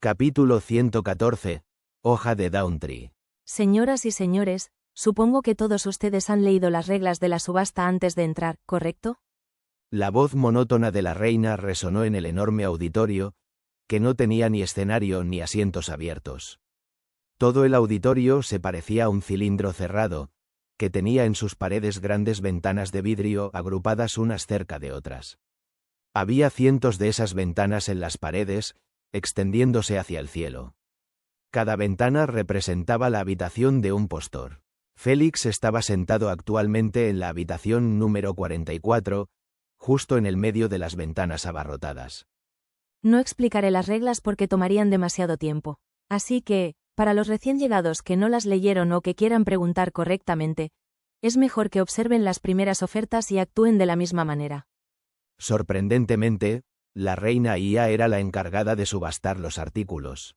Capítulo 114. Hoja de Dawntree. Señoras y señores, supongo que todos ustedes han leído las reglas de la subasta antes de entrar, ¿correcto? La voz monótona de la reina resonó en el enorme auditorio, que no tenía ni escenario ni asientos abiertos. Todo el auditorio se parecía a un cilindro cerrado, que tenía en sus paredes grandes ventanas de vidrio agrupadas unas cerca de otras. Había cientos de esas ventanas en las paredes, extendiéndose hacia el cielo. Cada ventana representaba la habitación de un postor. Félix estaba sentado actualmente en la habitación número 44, justo en el medio de las ventanas abarrotadas. No explicaré las reglas porque tomarían demasiado tiempo. Así que, para los recién llegados que no las leyeron o que quieran preguntar correctamente, es mejor que observen las primeras ofertas y actúen de la misma manera. Sorprendentemente, la reina Ia era la encargada de subastar los artículos.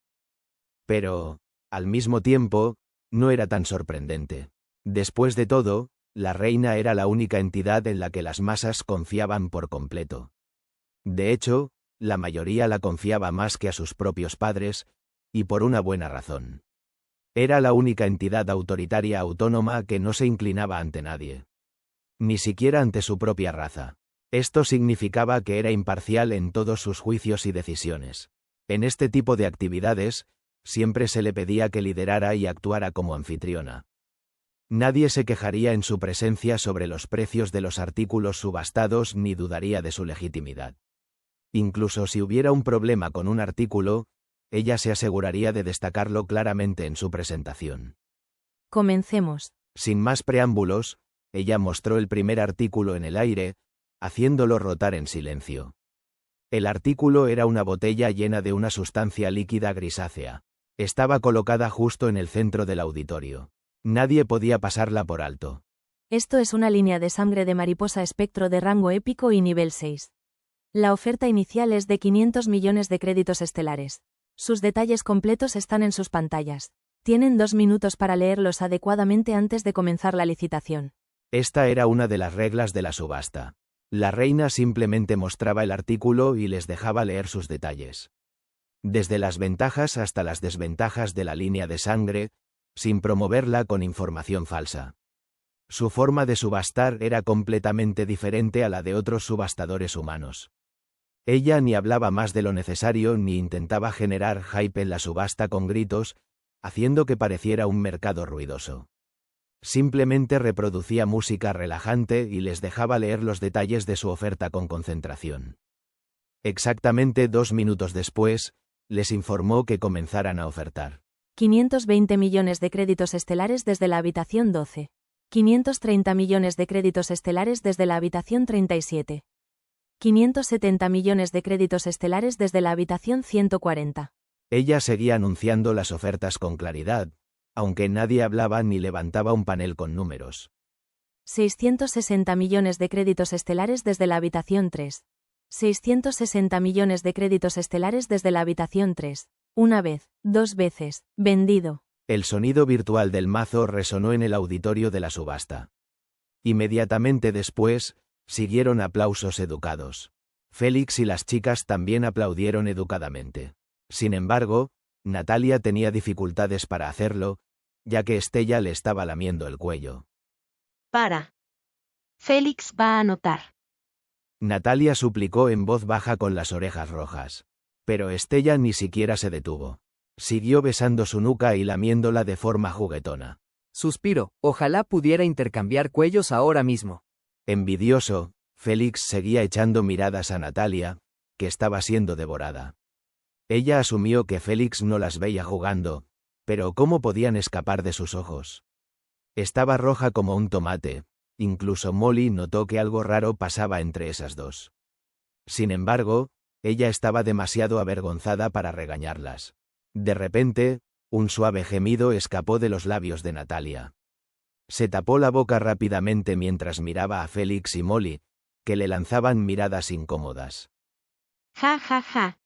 Pero, al mismo tiempo, no era tan sorprendente. Después de todo, la reina era la única entidad en la que las masas confiaban por completo. De hecho, la mayoría la confiaba más que a sus propios padres, y por una buena razón. Era la única entidad autoritaria autónoma que no se inclinaba ante nadie. Ni siquiera ante su propia raza. Esto significaba que era imparcial en todos sus juicios y decisiones. En este tipo de actividades, siempre se le pedía que liderara y actuara como anfitriona. Nadie se quejaría en su presencia sobre los precios de los artículos subastados ni dudaría de su legitimidad. Incluso si hubiera un problema con un artículo, ella se aseguraría de destacarlo claramente en su presentación. Comencemos. Sin más preámbulos, ella mostró el primer artículo en el aire, haciéndolo rotar en silencio. El artículo era una botella llena de una sustancia líquida grisácea. Estaba colocada justo en el centro del auditorio. Nadie podía pasarla por alto. Esto es una línea de sangre de mariposa espectro de rango épico y nivel 6. La oferta inicial es de 500 millones de créditos estelares. Sus detalles completos están en sus pantallas. Tienen 2 minutos para leerlos adecuadamente antes de comenzar la licitación. Esta era una de las reglas de la subasta. La reina simplemente mostraba el artículo y les dejaba leer sus detalles. Desde las ventajas hasta las desventajas de la línea de sangre, sin promoverla con información falsa. Su forma de subastar era completamente diferente a la de otros subastadores humanos. Ella ni hablaba más de lo necesario ni intentaba generar hype en la subasta con gritos, haciendo que pareciera un mercado ruidoso. Simplemente reproducía música relajante y les dejaba leer los detalles de su oferta con concentración. Exactamente 2 minutos después, les informó que comenzaran a ofertar. 520 millones de créditos estelares desde la habitación 12. 530 millones de créditos estelares desde la habitación 37. 570 millones de créditos estelares desde la habitación 140. Ella seguía anunciando las ofertas con claridad, aunque nadie hablaba ni levantaba un panel con números. 660 millones de créditos estelares desde la habitación 3. 660 millones de créditos estelares desde la habitación 3. Una vez, 2 veces, vendido. El sonido virtual del mazo resonó en el auditorio de la subasta. Inmediatamente después, siguieron aplausos educados. Félix y las chicas también aplaudieron educadamente. Sin embargo, Natalia tenía dificultades para hacerlo, ya que Estella le estaba lamiendo el cuello. Para. Félix va a anotar. Natalia suplicó en voz baja con las orejas rojas. Pero Estella ni siquiera se detuvo. Siguió besando su nuca y lamiéndola de forma juguetona. Suspiro, ojalá pudiera intercambiar cuellos ahora mismo. Envidioso, Félix seguía echando miradas a Natalia, que estaba siendo devorada. Ella asumió que Félix no las veía jugando, pero ¿cómo podían escapar de sus ojos? Estaba roja como un tomate, incluso Molly notó que algo raro pasaba entre esas dos. Sin embargo, ella estaba demasiado avergonzada para regañarlas. De repente, un suave gemido escapó de los labios de Natalia. Se tapó la boca rápidamente mientras miraba a Félix y Molly, que le lanzaban miradas incómodas. Ja, ja, ja.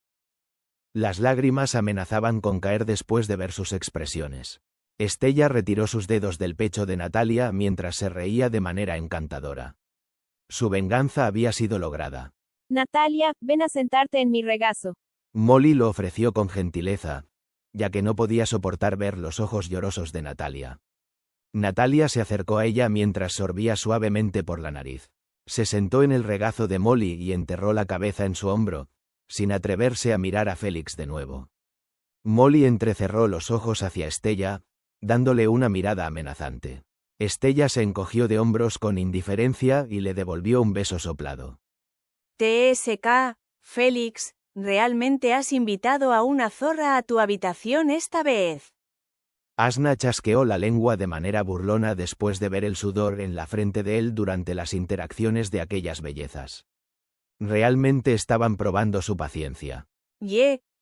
Las lágrimas amenazaban con caer después de ver sus expresiones. Estella retiró sus dedos del pecho de Natalia mientras se reía de manera encantadora. Su venganza había sido lograda. Natalia, ven a sentarte en mi regazo. Molly lo ofreció con gentileza, ya que no podía soportar ver los ojos llorosos de Natalia. Natalia se acercó a ella mientras sorbía suavemente por la nariz. Se sentó en el regazo de Molly y enterró la cabeza en su hombro, sin atreverse a mirar a Félix de nuevo. Molly entrecerró los ojos hacia Estella, dándole una mirada amenazante. Estella se encogió de hombros con indiferencia y le devolvió un beso soplado. TSK, Félix, ¿realmente has invitado a una zorra a tu habitación esta vez? Asna chasqueó la lengua de manera burlona después de ver el sudor en la frente de él durante las interacciones de aquellas bellezas. Realmente estaban probando su paciencia.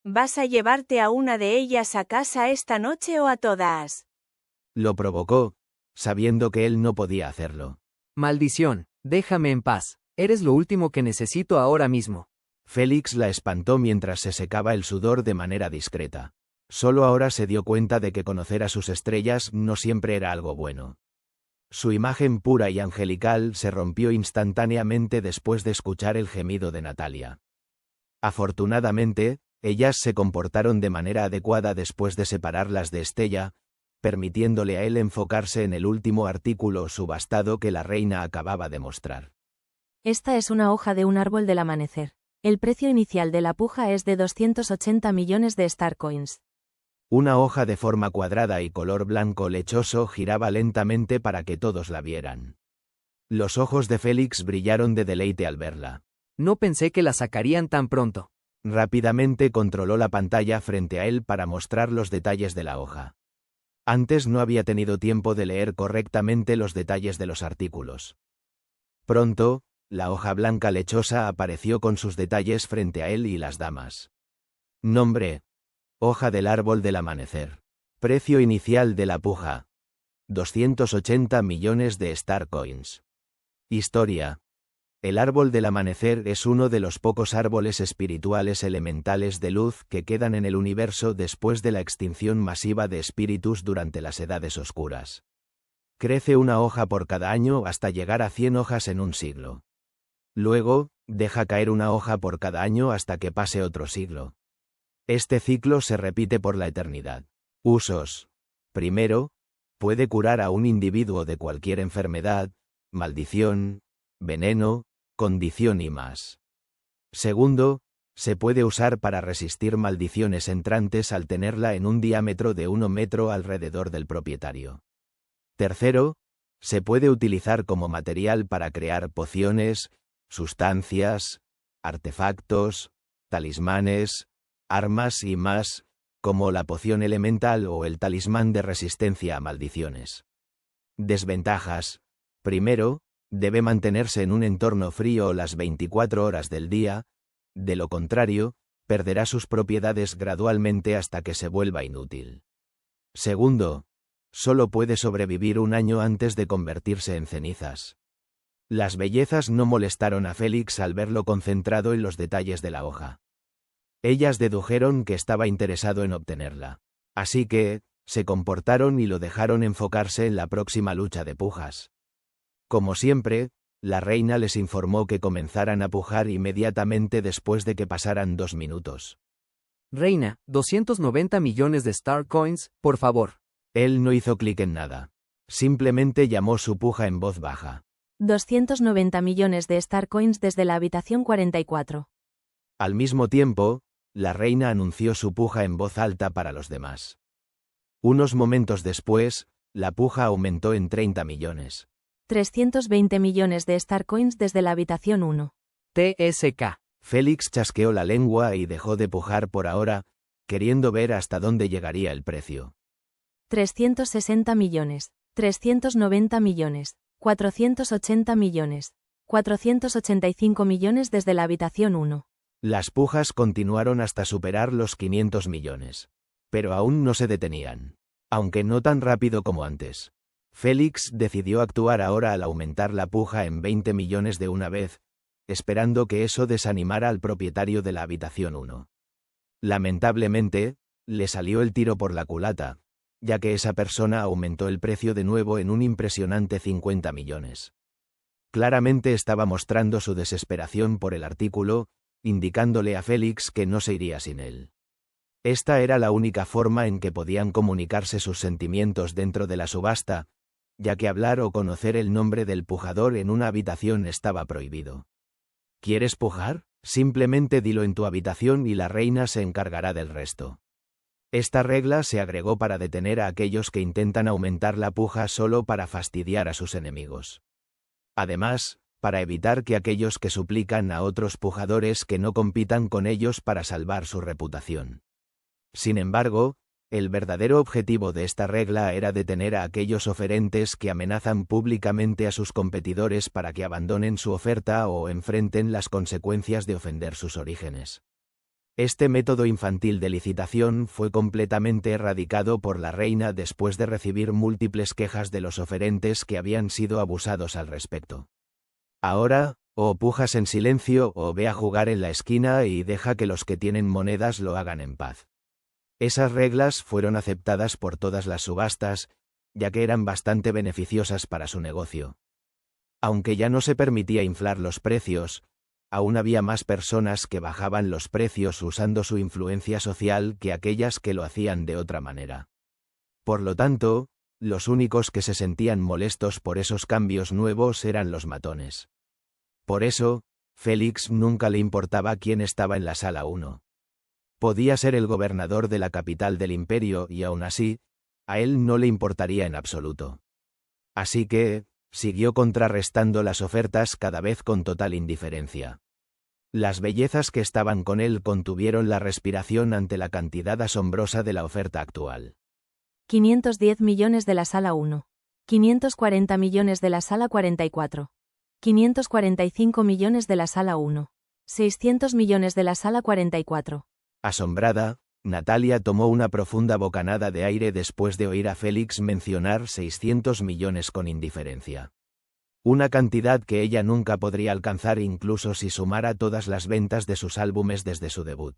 ¿Vas a llevarte a una de ellas a casa esta noche o a todas? Lo provocó, sabiendo que él no podía hacerlo. Maldición, déjame en paz. Eres lo último que necesito ahora mismo. Félix la espantó mientras se secaba el sudor de manera discreta. Solo ahora se dio cuenta de que conocer a sus estrellas no siempre era algo bueno. Su imagen pura y angelical se rompió instantáneamente después de escuchar el gemido de Natalia. Afortunadamente, ellas se comportaron de manera adecuada después de separarlas de Estella, permitiéndole a él enfocarse en el último artículo subastado que la reina acababa de mostrar. Esta es una hoja de un árbol del amanecer. El precio inicial de la puja es de 280 millones de Starcoins. Una hoja de forma cuadrada y color blanco lechoso giraba lentamente para que todos la vieran. Los ojos de Félix brillaron de deleite al verla. No pensé que la sacarían tan pronto. Rápidamente controló la pantalla frente a él para mostrar los detalles de la hoja. Antes no había tenido tiempo de leer correctamente los detalles de los artículos. Pronto, la hoja blanca lechosa apareció con sus detalles frente a él y las damas. Nombre: hoja del árbol del amanecer. Precio inicial de la puja: 280 millones de Starcoins. Historia: el árbol del amanecer es uno de los pocos árboles espirituales elementales de luz que quedan en el universo después de la extinción masiva de espíritus durante las edades oscuras. Crece una hoja por cada año hasta llegar a 100 hojas en un siglo. Luego, deja caer una hoja por cada año hasta que pase otro siglo. Este ciclo se repite por la eternidad. Usos: primero, puede curar a un individuo de cualquier enfermedad, maldición, veneno, condición y más. Segundo, se puede usar para resistir maldiciones entrantes al tenerla en un diámetro de 1 metro alrededor del propietario. Tercero, se puede utilizar como material para crear pociones, sustancias, artefactos, talismanes, armas y más, como la poción elemental o el talismán de resistencia a maldiciones. Desventajas: primero, debe mantenerse en un entorno frío las 24 horas del día, de lo contrario, perderá sus propiedades gradualmente hasta que se vuelva inútil. Segundo, solo puede sobrevivir un año antes de convertirse en cenizas. Las bellezas no molestaron a Félix al verlo concentrado en los detalles de la hoja. Ellas dedujeron que estaba interesado en obtenerla. Así que, se comportaron y lo dejaron enfocarse en la próxima lucha de pujas. Como siempre, la reina les informó que comenzaran a pujar inmediatamente después de que pasaran 2 minutos. Reina, 290 millones de Starcoins, por favor. Él no hizo clic en nada. Simplemente llamó su puja en voz baja. 290 millones de Starcoins desde la habitación 44. Al mismo tiempo, la reina anunció su puja en voz alta para los demás. Unos momentos después, la puja aumentó en 30 millones. 320 millones de Starcoins desde la habitación 1. TSK. Félix chasqueó la lengua y dejó de pujar por ahora, queriendo ver hasta dónde llegaría el precio. 360 millones. 390 millones. 480 millones. 485 millones desde la habitación 1. Las pujas continuaron hasta superar los 500 millones. Pero aún no se detenían. Aunque no tan rápido como antes. Félix decidió actuar ahora al aumentar la puja en 20 millones de una vez, esperando que eso desanimara al propietario de la habitación 1. Lamentablemente, le salió el tiro por la culata, ya que esa persona aumentó el precio de nuevo en un impresionante 50 millones. Claramente estaba mostrando su desesperación por el artículo, indicándole a Félix que no se iría sin él. Esta era la única forma en que podían comunicarse sus sentimientos dentro de la subasta, ya que hablar o conocer el nombre del pujador en una habitación estaba prohibido. ¿Quieres pujar? Simplemente dilo en tu habitación y la reina se encargará del resto. Esta regla se agregó para detener a aquellos que intentan aumentar la puja solo para fastidiar a sus enemigos. Además, para evitar que aquellos que suplican a otros pujadores que no compitan con ellos para salvar su reputación. Sin embargo, el verdadero objetivo de esta regla era detener a aquellos oferentes que amenazan públicamente a sus competidores para que abandonen su oferta o enfrenten las consecuencias de ofender sus orígenes. Este método infantil de licitación fue completamente erradicado por la reina después de recibir múltiples quejas de los oferentes que habían sido abusados al respecto. Ahora, o pujas en silencio o ve a jugar en la esquina y deja que los que tienen monedas lo hagan en paz. Esas reglas fueron aceptadas por todas las subastas, ya que eran bastante beneficiosas para su negocio. Aunque ya no se permitía inflar los precios, aún había más personas que bajaban los precios usando su influencia social que aquellas que lo hacían de otra manera. Por lo tanto, los únicos que se sentían molestos por esos cambios nuevos eran los matones. Por eso, Félix nunca le importaba quién estaba en la sala 1. Podía ser el gobernador de la capital del imperio y aún así, a él no le importaría en absoluto. Así que, siguió contrarrestando las ofertas cada vez con total indiferencia. Las bellezas que estaban con él contuvieron la respiración ante la cantidad asombrosa de la oferta actual. 510 millones de la sala 1. 540 millones de la sala 44. 545 millones de la sala 1. 600 millones de la sala 44. Asombrada, Natalia tomó una profunda bocanada de aire después de oír a Félix mencionar 600 millones con indiferencia. Una cantidad que ella nunca podría alcanzar incluso si sumara todas las ventas de sus álbumes desde su debut.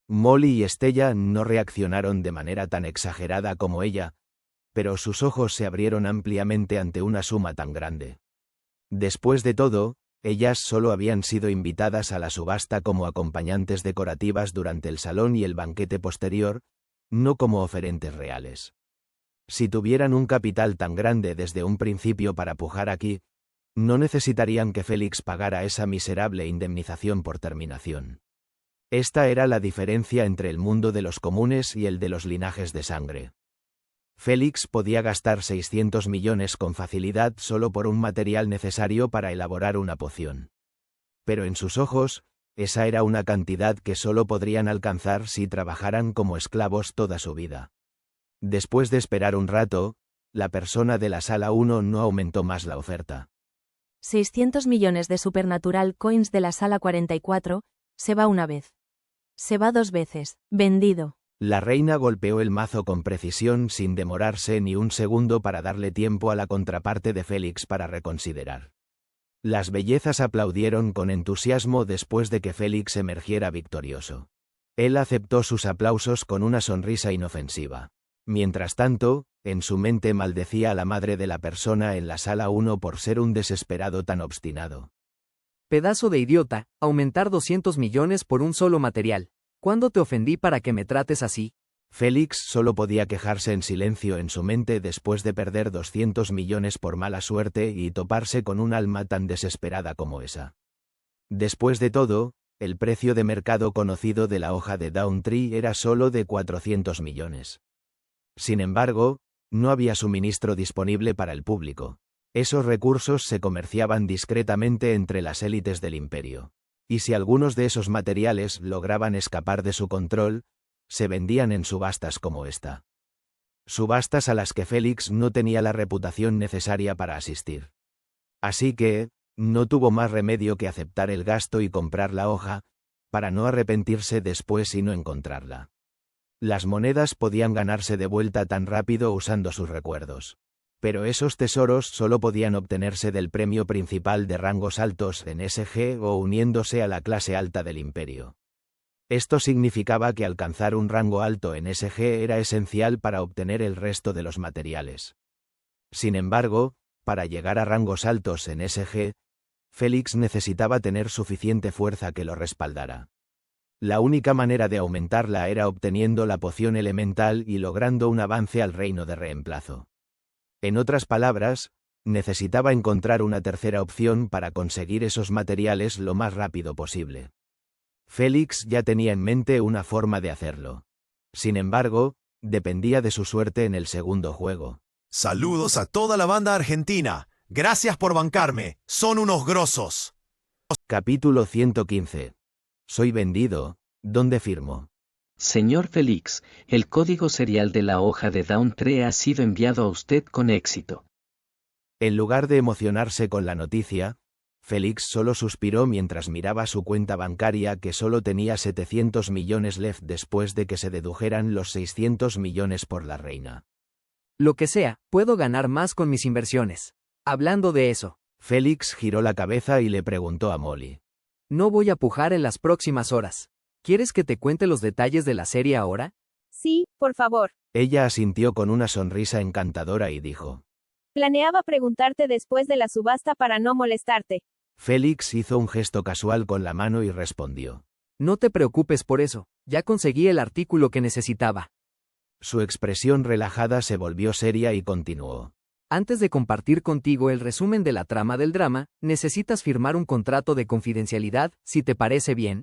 Molly y Estella no reaccionaron de manera tan exagerada como ella, pero sus ojos se abrieron ampliamente ante una suma tan grande. Después de todo, ellas solo habían sido invitadas a la subasta como acompañantes decorativas durante el salón y el banquete posterior, no como oferentes reales. Si tuvieran un capital tan grande desde un principio para pujar aquí, no necesitarían que Félix pagara esa miserable indemnización por terminación. Esta era la diferencia entre el mundo de los comunes y el de los linajes de sangre. Félix podía gastar 600 millones con facilidad solo por un material necesario para elaborar una poción. Pero en sus ojos, esa era una cantidad que solo podrían alcanzar si trabajaran como esclavos toda su vida. Después de esperar un rato, la persona de la sala 1 no aumentó más la oferta. 600 millones de Supernatural Coins de la sala 44, se va una vez. Se va 2 veces, vendido. La reina golpeó el mazo con precisión sin demorarse ni un segundo para darle tiempo a la contraparte de Félix para reconsiderar. Las bellezas aplaudieron con entusiasmo después de que Félix emergiera victorioso. Él aceptó sus aplausos con una sonrisa inofensiva. Mientras tanto, en su mente maldecía a la madre de la persona en la sala 1 por ser un desesperado tan obstinado. Pedazo de idiota, aumentar 200 millones por un solo material. ¿Cuándo te ofendí para que me trates así? Félix solo podía quejarse en silencio en su mente después de perder 200 millones por mala suerte y toparse con un alma tan desesperada como esa. Después de todo, el precio de mercado conocido de la hoja de Downtree era solo de 400 millones. Sin embargo, no había suministro disponible para el público. Esos recursos se comerciaban discretamente entre las élites del imperio. Y si algunos de esos materiales lograban escapar de su control, se vendían en subastas como esta. Subastas a las que Félix no tenía la reputación necesaria para asistir. Así que, no tuvo más remedio que aceptar el gasto y comprar la hoja, para no arrepentirse después y no encontrarla. Las monedas podían ganarse de vuelta tan rápido usando sus recuerdos. Pero esos tesoros solo podían obtenerse del premio principal de rangos altos en SG o uniéndose a la clase alta del imperio. Esto significaba que alcanzar un rango alto en SG era esencial para obtener el resto de los materiales. Sin embargo, para llegar a rangos altos en SG, Félix necesitaba tener suficiente fuerza que lo respaldara. La única manera de aumentarla era obteniendo la poción elemental y logrando un avance al reino de reemplazo. En otras palabras, necesitaba encontrar una tercera opción para conseguir esos materiales lo más rápido posible. Félix ya tenía en mente una forma de hacerlo. Sin embargo, dependía de su suerte en el segundo juego. Saludos a toda la banda argentina. Gracias por bancarme. Son unos grosos. Capítulo 115. Soy vendido. ¿Dónde firmo? Señor Félix, el código serial de la hoja de Dawntree ha sido enviado a usted con éxito. En lugar de emocionarse con la noticia, Félix solo suspiró mientras miraba su cuenta bancaria que solo tenía 700 millones left después de que se dedujeran los 600 millones por la reina. Lo que sea, puedo ganar más con mis inversiones. Hablando de eso, Félix giró la cabeza y le preguntó a Molly. no voy a pujar en las próximas horas. ¿Quieres que te cuente los detalles de la serie ahora? Sí, por favor. Ella asintió con una sonrisa encantadora y dijo. Planeaba preguntarte después de la subasta para no molestarte. Félix hizo un gesto casual con la mano y respondió. No te preocupes por eso, ya conseguí el artículo que necesitaba. Su expresión relajada se volvió seria y continuó. Antes de compartir contigo el resumen de la trama del drama, necesitas firmar un contrato de confidencialidad, si te parece bien.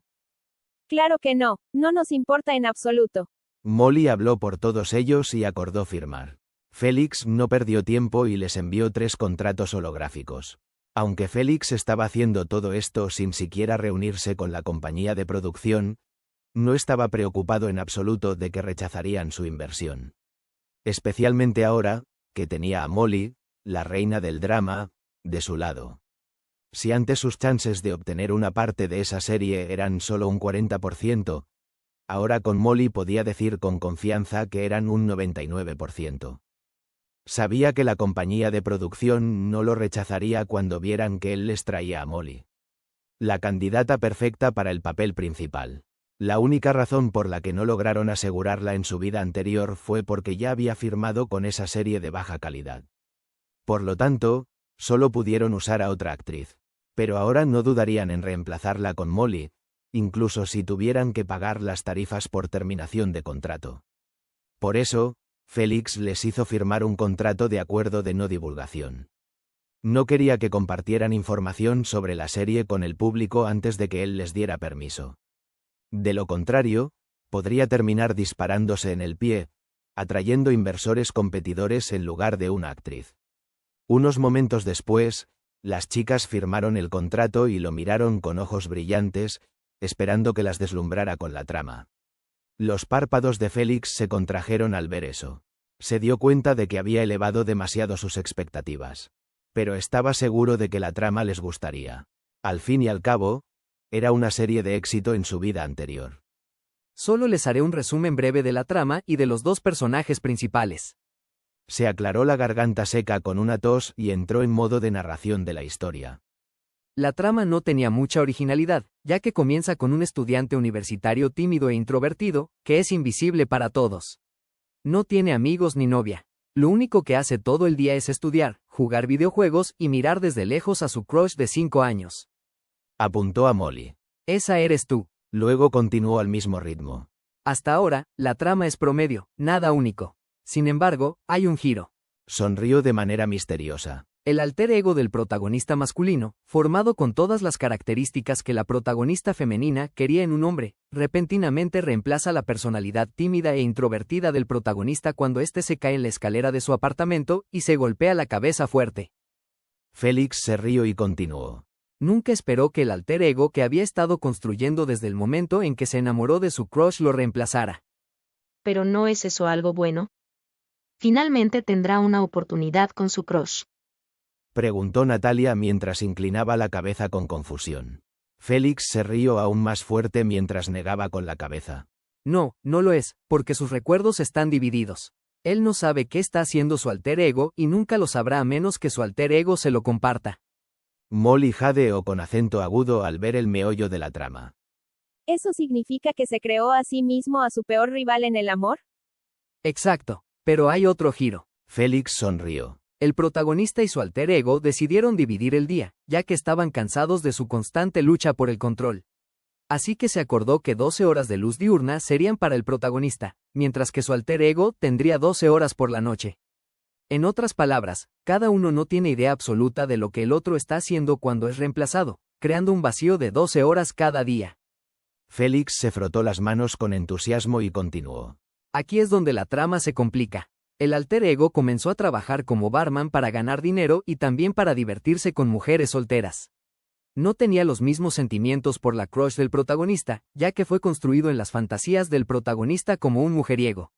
Claro que no, no nos importa en absoluto. Molly habló por todos ellos y acordó firmar. Félix no perdió tiempo y les envió 3 contratos holográficos. Aunque Félix estaba haciendo todo esto sin siquiera reunirse con la compañía de producción, no estaba preocupado en absoluto de que rechazarían su inversión. Especialmente ahora, que tenía a Molly, la reina del drama, de su lado. Si antes sus chances de obtener una parte de esa serie eran solo un 40%, ahora con Molly podía decir con confianza que eran un 99%. Sabía que la compañía de producción no lo rechazaría cuando vieran que él les traía a Molly. La candidata perfecta para el papel principal. La única razón por la que no lograron asegurarla en su vida anterior fue porque ya había firmado con esa serie de baja calidad. Por lo tanto, solo pudieron usar a otra actriz. Pero ahora no dudarían en reemplazarla con Molly, incluso si tuvieran que pagar las tarifas por terminación de contrato. Por eso, Félix les hizo firmar un contrato de acuerdo de no divulgación. No quería que compartieran información sobre la serie con el público antes de que él les diera permiso. De lo contrario, podría terminar disparándose en el pie, atrayendo inversores competidores en lugar de una actriz. Unos momentos después, las chicas firmaron el contrato y lo miraron con ojos brillantes, esperando que las deslumbrara con la trama. Los párpados de Félix se contrajeron al ver eso. Se dio cuenta de que había elevado demasiado sus expectativas. Pero estaba seguro de que la trama les gustaría. Al fin y al cabo, era una serie de éxito en su vida anterior. Solo les haré un resumen breve de la trama y de los 2 personajes principales. Se aclaró la garganta seca con una tos y entró en modo de narración de la historia. La trama no tenía mucha originalidad, ya que comienza con un estudiante universitario tímido e introvertido, que es invisible para todos. No tiene amigos ni novia. Lo único que hace todo el día es estudiar, jugar videojuegos y mirar desde lejos a su crush de 5 años. Apuntó a Molly. Esa eres tú. Luego continuó al mismo ritmo. Hasta ahora, la trama es promedio, nada único. Sin embargo, hay un giro. Sonrió de manera misteriosa. El alter ego del protagonista masculino, formado con todas las características que la protagonista femenina quería en un hombre, repentinamente reemplaza la personalidad tímida e introvertida del protagonista cuando éste se cae en la escalera de su apartamento y se golpea la cabeza fuerte. Félix se rió y continuó. Nunca esperó que el alter ego que había estado construyendo desde el momento en que se enamoró de su crush lo reemplazara. ¿Pero no es eso algo bueno? Finalmente tendrá una oportunidad con su crush. Preguntó Natalia mientras inclinaba la cabeza con confusión. Félix se rió aún más fuerte mientras negaba con la cabeza. No, no lo es, porque sus recuerdos están divididos. Él no sabe qué está haciendo su alter ego y nunca lo sabrá a menos que su alter ego se lo comparta. Molly jadeó con acento agudo al ver el meollo de la trama. ¿Eso significa que se creó a sí mismo a su peor rival en el amor? Exacto, pero hay otro giro. Félix sonrió. El protagonista y su alter ego decidieron dividir el día, ya que estaban cansados de su constante lucha por el control. Así que se acordó que 12 horas de luz diurna serían para el protagonista, mientras que su alter ego tendría 12 horas por la noche. En otras palabras, cada uno no tiene idea absoluta de lo que el otro está haciendo cuando es reemplazado, creando un vacío de 12 horas cada día. Félix se frotó las manos con entusiasmo y continuó. Aquí es donde la trama se complica. El alter ego comenzó a trabajar como barman para ganar dinero y también para divertirse con mujeres solteras. No tenía los mismos sentimientos por la crush del protagonista, ya que fue construido en las fantasías del protagonista como un mujeriego.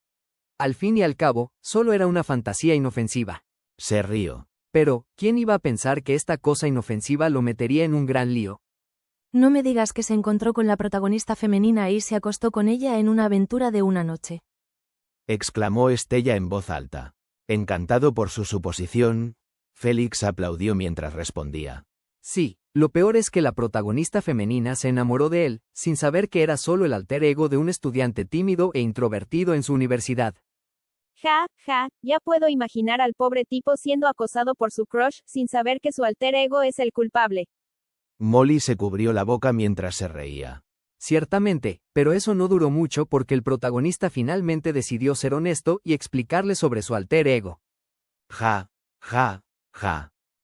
Al fin y al cabo, solo era una fantasía inofensiva. Se rió. Pero, ¿quién iba a pensar que esta cosa inofensiva lo metería en un gran lío? No me digas que se encontró con la protagonista femenina y se acostó con ella en una aventura de una noche. Exclamó Estella en voz alta. Encantado por su suposición, Félix aplaudió mientras respondía. Sí, lo peor es que la protagonista femenina se enamoró de él, sin saber que era solo el alter ego de un estudiante tímido e introvertido en su universidad. Ja, ya puedo imaginar al pobre tipo siendo acosado por su crush, sin saber que su alter ego es el culpable. Molly se cubrió la boca mientras se reía. Ciertamente, pero eso no duró mucho porque el protagonista finalmente decidió ser honesto y explicarle sobre su alter ego. Ja.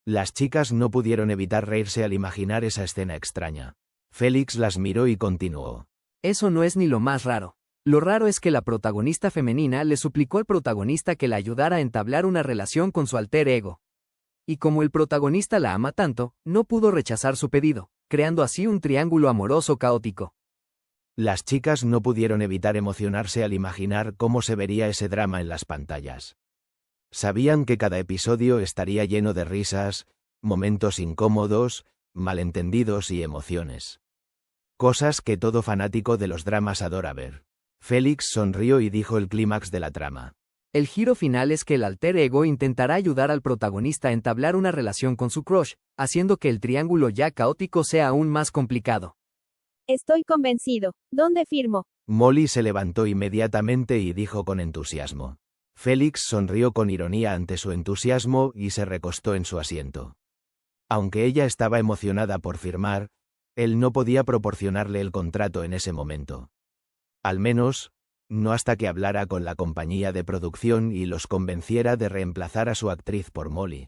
Las chicas no pudieron evitar reírse al imaginar esa escena extraña. Félix las miró y continuó. Eso no es ni lo más raro. Lo raro es que la protagonista femenina le suplicó al protagonista que la ayudara a entablar una relación con su alter ego. Y como el protagonista la ama tanto, no pudo rechazar su pedido, creando así un triángulo amoroso caótico. Las chicas no pudieron evitar emocionarse al imaginar cómo se vería ese drama en las pantallas. Sabían que cada episodio estaría lleno de risas, momentos incómodos, malentendidos y emociones. Cosas que todo fanático de los dramas adora ver. Félix sonrió y dijo el clímax de la trama. El giro final es que el alter ego intentará ayudar al protagonista a entablar una relación con su crush, haciendo que el triángulo ya caótico sea aún más complicado. Estoy convencido. ¿Dónde firmo? Molly se levantó inmediatamente y dijo con entusiasmo. Félix sonrió con ironía ante su entusiasmo y se recostó en su asiento. Aunque ella estaba emocionada por firmar, él no podía proporcionarle el contrato en ese momento. Al menos, no hasta que hablara con la compañía de producción y los convenciera de reemplazar a su actriz por Molly.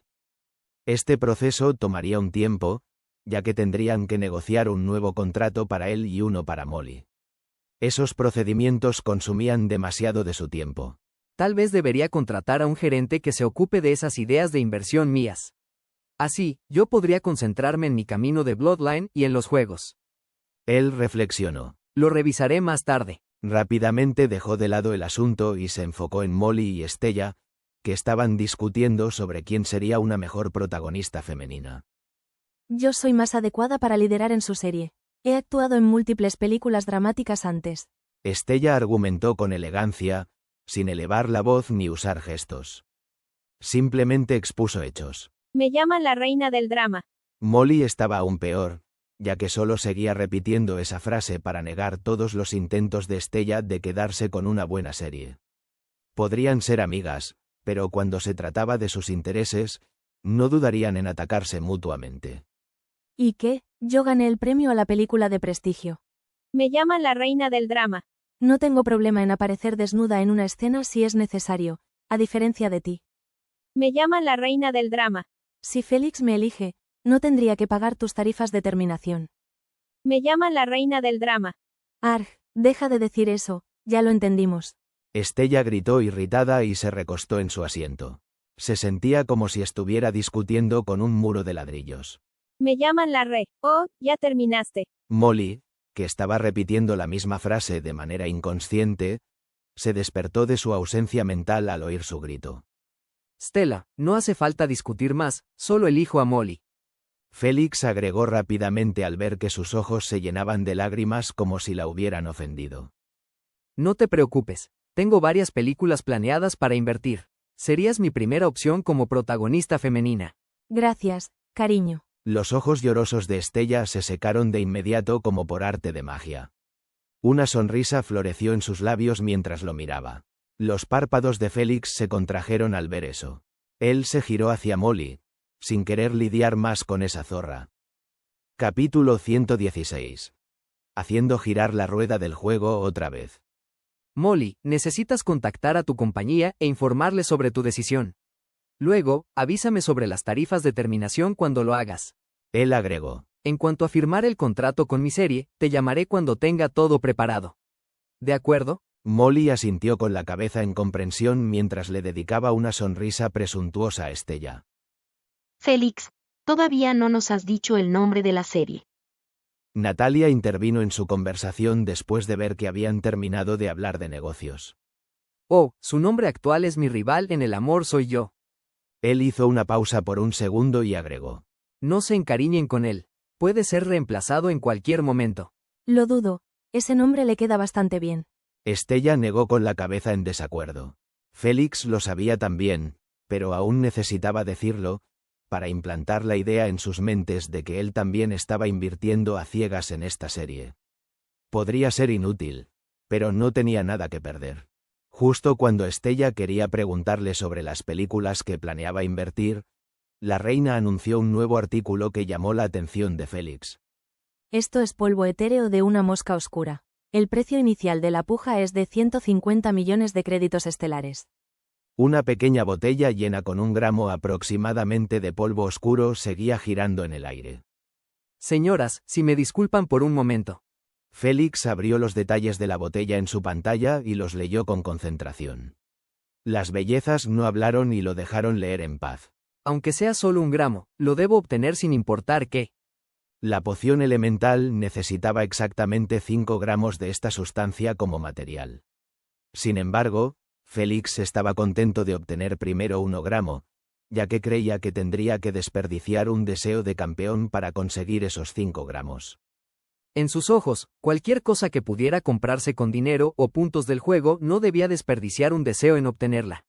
Este proceso tomaría un tiempo, ya que tendrían que negociar un nuevo contrato para él y uno para Molly. Esos procedimientos consumían demasiado de su tiempo. Tal vez debería contratar a un gerente que se ocupe de esas ideas de inversión mías. Así, yo podría concentrarme en mi camino de Bloodline y en los juegos. Él reflexionó. Lo revisaré más tarde. Rápidamente dejó de lado el asunto y se enfocó en Molly y Estella, que estaban discutiendo sobre quién sería una mejor protagonista femenina. Yo soy más adecuada para liderar en su serie. He actuado en múltiples películas dramáticas antes. Estella argumentó con elegancia, sin elevar la voz ni usar gestos. Simplemente expuso hechos. Me llaman la reina del drama. Molly estaba aún peor, ya que solo seguía repitiendo esa frase para negar todos los intentos de Estella de quedarse con una buena serie. Podrían ser amigas, pero cuando se trataba de sus intereses, no dudarían en atacarse mutuamente. ¿Y qué? Yo gané el premio a la película de prestigio. Me llaman la reina del drama. No tengo problema en aparecer desnuda en una escena si es necesario, a diferencia de ti. Me llaman la reina del drama. Si Félix me elige, no tendría que pagar tus tarifas de terminación. Me llaman la reina del drama. Arg, deja de decir eso, ya lo entendimos. Estella gritó irritada y se recostó en su asiento. Se sentía como si estuviera discutiendo con un muro de ladrillos. Me llaman la re. Oh, ya terminaste. Molly, que estaba repitiendo la misma frase de manera inconsciente, se despertó de su ausencia mental al oír su grito. Stella, no hace falta discutir más, solo elijo a Molly. Félix agregó rápidamente al ver que sus ojos se llenaban de lágrimas como si la hubieran ofendido. No te preocupes, tengo varias películas planeadas para invertir. Serías mi primera opción como protagonista femenina. Gracias, cariño. Los ojos llorosos de Estella se secaron de inmediato como por arte de magia. Una sonrisa floreció en sus labios mientras lo miraba. Los párpados de Félix se contrajeron al ver eso. Él se giró hacia Molly, sin querer lidiar más con esa zorra. Capítulo 116. Haciendo girar la rueda del juego otra vez. Molly, necesitas contactar a tu compañía e informarles sobre tu decisión. Luego, avísame sobre las tarifas de terminación cuando lo hagas. Él agregó. En cuanto a firmar el contrato con mi serie, te llamaré cuando tenga todo preparado. ¿De acuerdo? Molly asintió con la cabeza en comprensión mientras le dedicaba una sonrisa presuntuosa a Estella. Félix, todavía no nos has dicho el nombre de la serie. Natalia intervino en su conversación después de ver que habían terminado de hablar de negocios. Oh, su nombre actual es Mi rival en el amor soy yo. Él hizo una pausa por un segundo y agregó. No se encariñen con él. Puede ser reemplazado en cualquier momento. Lo dudo. Ese nombre le queda bastante bien. Estella negó con la cabeza en desacuerdo. Félix lo sabía también, pero aún necesitaba decirlo, para implantar la idea en sus mentes de que él también estaba invirtiendo a ciegas en esta serie. Podría ser inútil, pero no tenía nada que perder. Justo cuando Estella quería preguntarle sobre las películas que planeaba invertir, la reina anunció un nuevo artículo que llamó la atención de Félix. Esto es polvo etéreo de una mosca oscura. El precio inicial de la puja es de 150 millones de créditos estelares. Una pequeña botella llena con 1 gramo aproximadamente de polvo oscuro seguía girando en el aire. Señoras, si me disculpan por un momento. Félix abrió los detalles de la botella en su pantalla y los leyó con concentración. Las bellezas no hablaron y lo dejaron leer en paz. Aunque sea solo 1 gramo, lo debo obtener sin importar qué. La poción elemental necesitaba exactamente 5 gramos de esta sustancia como material. Sin embargo, Félix estaba contento de obtener primero 1 gramo, ya que creía que tendría que desperdiciar un deseo de campeón para conseguir esos 5 gramos. En sus ojos, cualquier cosa que pudiera comprarse con dinero o puntos del juego no debía desperdiciar un deseo en obtenerla.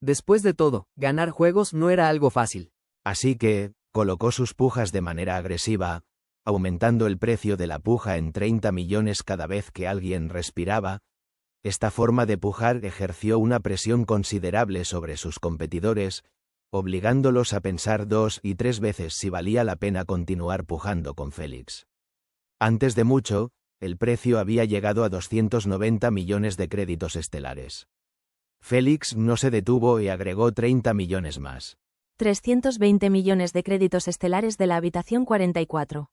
Después de todo, ganar juegos no era algo fácil. Así que, colocó sus pujas de manera agresiva, aumentando el precio de la puja en 30 millones cada vez que alguien respiraba. Esta forma de pujar ejerció una presión considerable sobre sus competidores, obligándolos a pensar 2 y 3 veces si valía la pena continuar pujando con Félix. Antes de mucho, el precio había llegado a 290 millones de créditos estelares. Félix no se detuvo y agregó 30 millones más. 320 millones de créditos estelares de la habitación 44.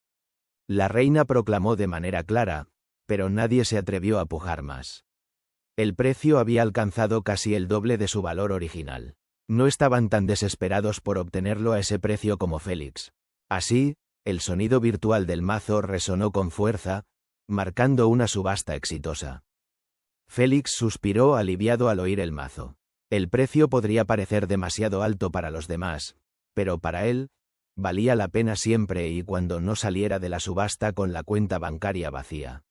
La reina proclamó de manera clara, pero nadie se atrevió a pujar más. El precio había alcanzado casi el doble de su valor original. No estaban tan desesperados por obtenerlo a ese precio como Félix. Así, el sonido virtual del mazo resonó con fuerza, marcando una subasta exitosa. Félix suspiró aliviado al oír el mazo. El precio podría parecer demasiado alto para los demás, pero para él, valía la pena siempre y cuando no saliera de la subasta con la cuenta bancaria vacía.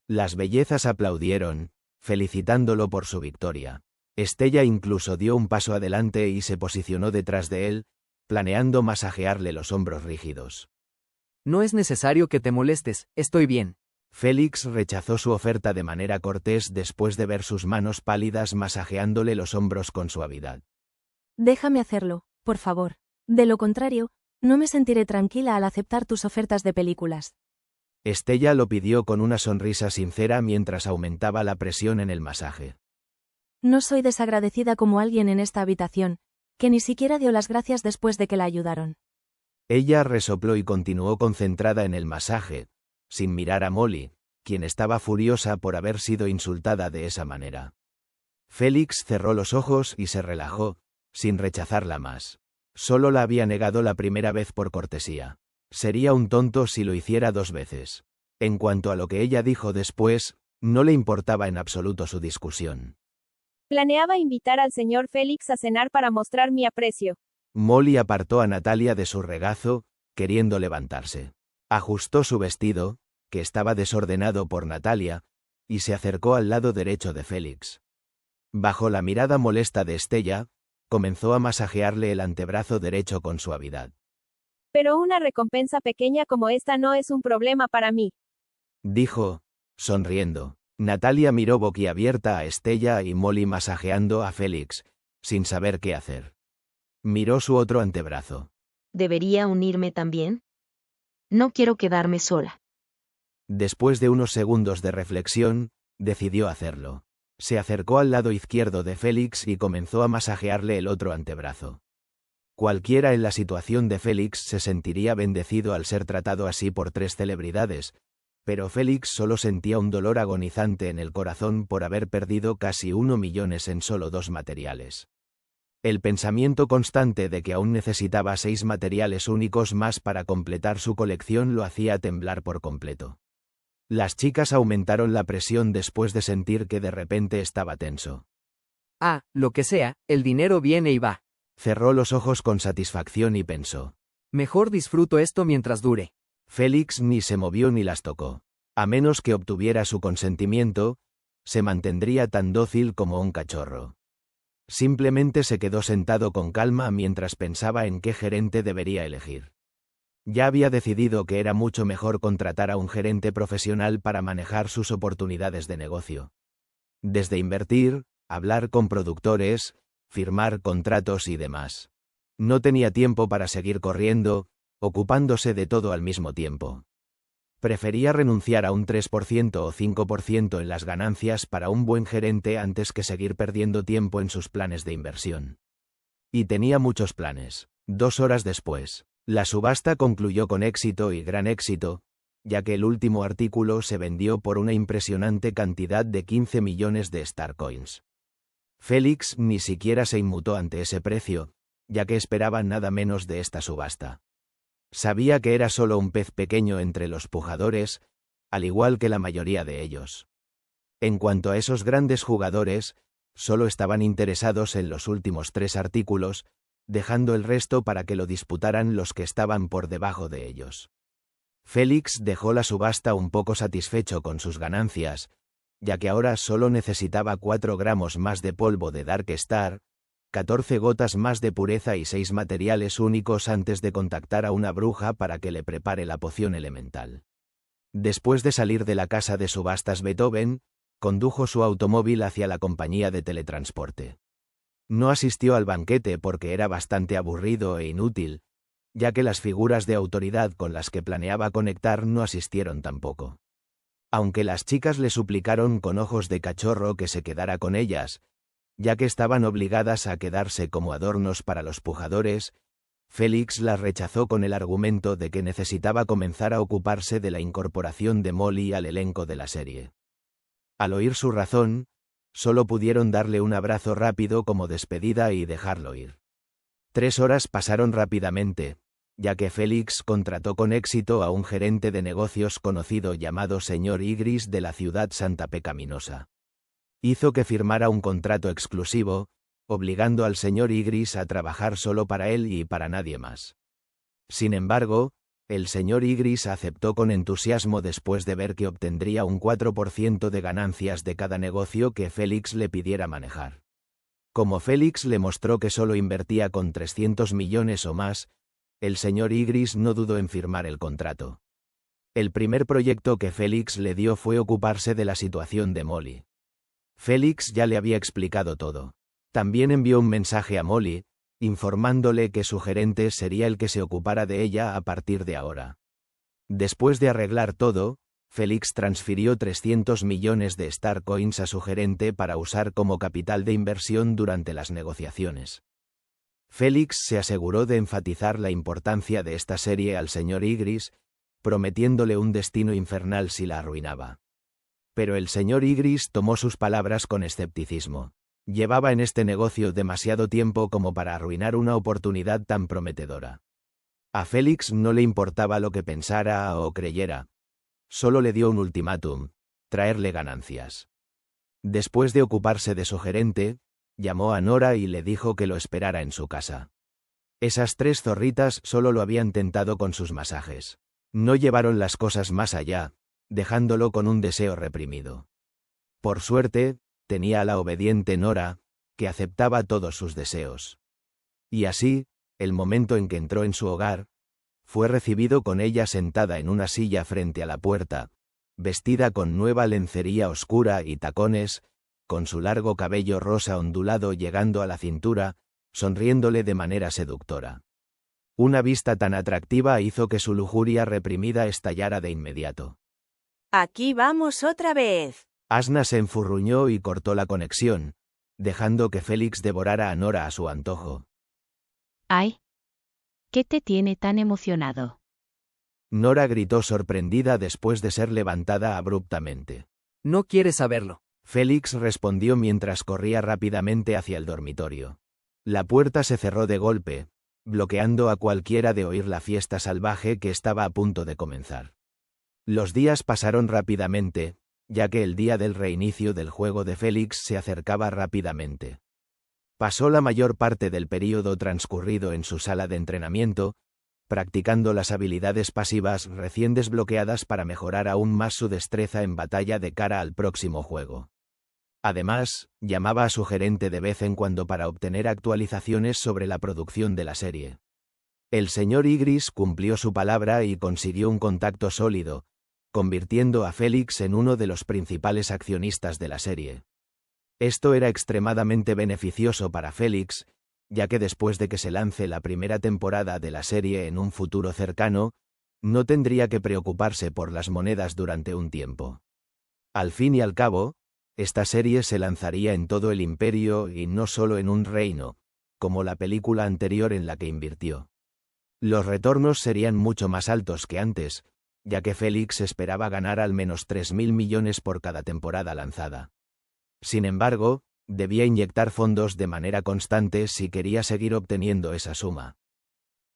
Las bellezas aplaudieron, felicitándolo por su victoria. Estella incluso dio un paso adelante y se posicionó detrás de él, planeando masajearle los hombros rígidos. No es necesario que te molestes, estoy bien. Félix rechazó su oferta de manera cortés después de ver sus manos pálidas masajeándole los hombros con suavidad. Déjame hacerlo, por favor. De lo contrario, no me sentiré tranquila al aceptar tus ofertas de películas. Estella lo pidió con una sonrisa sincera mientras aumentaba la presión en el masaje. No soy desagradecida como alguien en esta habitación, que ni siquiera dio las gracias después de que la ayudaron. Ella resopló y continuó concentrada en el masaje, sin mirar a Molly, quien estaba furiosa por haber sido insultada de esa manera. Félix cerró los ojos y se relajó, sin rechazarla más. Solo la había negado la primera vez por cortesía. Sería un tonto si lo hiciera 2 veces. En cuanto a lo que ella dijo después, no le importaba en absoluto su discusión. Planeaba invitar al señor Félix a cenar para mostrar mi aprecio. Molly apartó a Natalia de su regazo, queriendo levantarse. Ajustó su vestido, que estaba desordenado por Natalia, y se acercó al lado derecho de Félix. Bajo la mirada molesta de Estella, comenzó a masajearle el antebrazo derecho con suavidad. Pero una recompensa pequeña como esta no es un problema para mí, dijo, sonriendo. Natalia miró boquiabierta a Estella y Molly masajeando a Félix, sin saber qué hacer. Miró su otro antebrazo. ¿Debería unirme también? No quiero quedarme sola. Después de unos segundos de reflexión, decidió hacerlo. Se acercó al lado izquierdo de Félix y comenzó a masajearle el otro antebrazo. Cualquiera en la situación de Félix se sentiría bendecido al ser tratado así por 3 celebridades, pero Félix solo sentía un dolor agonizante en el corazón por haber perdido casi 1 millón en solo 2 materiales. El pensamiento constante de que aún necesitaba 6 materiales únicos más para completar su colección lo hacía temblar por completo. Las chicas aumentaron la presión después de sentir que de repente estaba tenso. Ah, lo que sea, el dinero viene y va. Cerró los ojos con satisfacción y pensó. Mejor disfruto esto mientras dure. Félix ni se movió ni las tocó. A menos que obtuviera su consentimiento, se mantendría tan dócil como un cachorro. Simplemente se quedó sentado con calma mientras pensaba en qué gerente debería elegir. Ya había decidido que era mucho mejor contratar a un gerente profesional para manejar sus oportunidades de negocio. Desde invertir, hablar con productores, firmar contratos y demás. No tenía tiempo para seguir corriendo, ocupándose de todo al mismo tiempo. Prefería renunciar a un 3% o 5% en las ganancias para un buen gerente antes que seguir perdiendo tiempo en sus planes de inversión. Y tenía muchos planes. 2 horas después, la subasta concluyó con éxito y gran éxito, ya que el último artículo se vendió por una impresionante cantidad de 15 millones de Starcoins. Félix ni siquiera se inmutó ante ese precio, ya que esperaba nada menos de esta subasta. Sabía que era solo un pez pequeño entre los pujadores, al igual que la mayoría de ellos. En cuanto a esos grandes jugadores, solo estaban interesados en los últimos 3 artículos, dejando el resto para que lo disputaran los que estaban por debajo de ellos. Félix dejó la subasta un poco satisfecho con sus ganancias, ya que ahora solo necesitaba 4 gramos más de polvo de Dark Star, 14 gotas más de pureza y 6 materiales únicos antes de contactar a una bruja para que le prepare la poción elemental. Después de salir de la casa de subastas Beethoven, condujo su automóvil hacia la compañía de teletransporte. No asistió al banquete porque era bastante aburrido e inútil, ya que las figuras de autoridad con las que planeaba conectar no asistieron tampoco. Aunque las chicas le suplicaron con ojos de cachorro que se quedara con ellas, ya que estaban obligadas a quedarse como adornos para los pujadores, Félix las rechazó con el argumento de que necesitaba comenzar a ocuparse de la incorporación de Molly al elenco de la serie. Al oír su razón, solo pudieron darle un abrazo rápido como despedida y dejarlo ir. 3 horas pasaron rápidamente, ya que Félix contrató con éxito a un gerente de negocios conocido llamado Señor Ygriss de la ciudad Santa Pecaminosa. Hizo que firmara un contrato exclusivo, obligando al señor Ygriss a trabajar solo para él y para nadie más. Sin embargo, el señor Ygriss aceptó con entusiasmo después de ver que obtendría un 4% de ganancias de cada negocio que Félix le pidiera manejar. Como Félix le mostró que solo invertía con 300 millones o más, el señor Ygriss no dudó en firmar el contrato. El primer proyecto que Félix le dio fue ocuparse de la situación de Molly. Félix ya le había explicado todo. También envió un mensaje a Molly, informándole que su gerente sería el que se ocupara de ella a partir de ahora. Después de arreglar todo, Félix transfirió 300 millones de Starcoins a su gerente para usar como capital de inversión durante las negociaciones. Félix se aseguró de enfatizar la importancia de esta serie al señor Ygriss, prometiéndole un destino infernal si la arruinaba. Pero el señor Ygriss tomó sus palabras con escepticismo. Llevaba en este negocio demasiado tiempo como para arruinar una oportunidad tan prometedora. A Félix no le importaba lo que pensara o creyera. Solo le dio un ultimátum: traerle ganancias. Después de ocuparse de su gerente, llamó a Nora y le dijo que lo esperara en su casa. Esas 3 zorritas solo lo habían tentado con sus masajes. No llevaron las cosas más allá, dejándolo con un deseo reprimido. Por suerte, tenía a la obediente Nora, que aceptaba todos sus deseos. Y así, el momento en que entró en su hogar, fue recibido con ella sentada en una silla frente a la puerta, vestida con nueva lencería oscura y tacones, con su largo cabello rosa ondulado llegando a la cintura, sonriéndole de manera seductora. Una vista tan atractiva hizo que su lujuria reprimida estallara de inmediato. Aquí vamos otra vez. Asna se enfurruñó y cortó la conexión, dejando que Félix devorara a Nora a su antojo. ¡Ay! ¿Qué te tiene tan emocionado? Nora gritó sorprendida después de ser levantada abruptamente. No quieres saberlo. Félix respondió mientras corría rápidamente hacia el dormitorio. La puerta se cerró de golpe, bloqueando a cualquiera de oír la fiesta salvaje que estaba a punto de comenzar. Los días pasaron rápidamente, ya que el día del reinicio del juego de Félix se acercaba rápidamente. Pasó la mayor parte del período transcurrido en su sala de entrenamiento, practicando las habilidades pasivas recién desbloqueadas para mejorar aún más su destreza en batalla de cara al próximo juego. Además, llamaba a su gerente de vez en cuando para obtener actualizaciones sobre la producción de la serie. El señor Ygritte cumplió su palabra y consiguió un contacto sólido, convirtiendo a Félix en uno de los principales accionistas de la serie. Esto era extremadamente beneficioso para Félix, ya que después de que se lance la primera temporada de la serie en un futuro cercano, no tendría que preocuparse por las monedas durante un tiempo. Al fin y al cabo, esta serie se lanzaría en todo el imperio y no solo en un reino, como la película anterior en la que invirtió. Los retornos serían mucho más altos que antes, ya que Félix esperaba ganar al menos 3.000 millones por cada temporada lanzada. Sin embargo, debía inyectar fondos de manera constante si quería seguir obteniendo esa suma.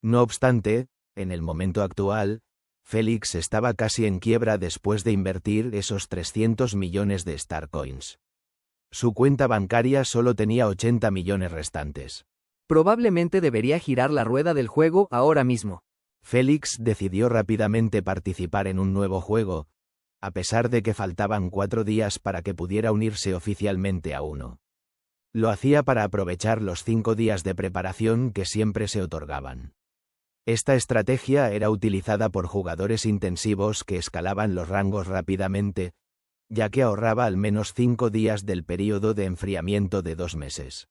No obstante, en el momento actual, Félix estaba casi en quiebra después de invertir esos 300 millones de Starcoins. Su cuenta bancaria solo tenía 80 millones restantes. Probablemente debería girar la rueda del juego ahora mismo. Félix decidió rápidamente participar en un nuevo juego, a pesar de que faltaban 4 días para que pudiera unirse oficialmente a uno. Lo hacía para aprovechar los 5 días de preparación que siempre se otorgaban. Esta estrategia era utilizada por jugadores intensivos que escalaban los rangos rápidamente, ya que ahorraba al menos 5 días del período de enfriamiento de 2 meses.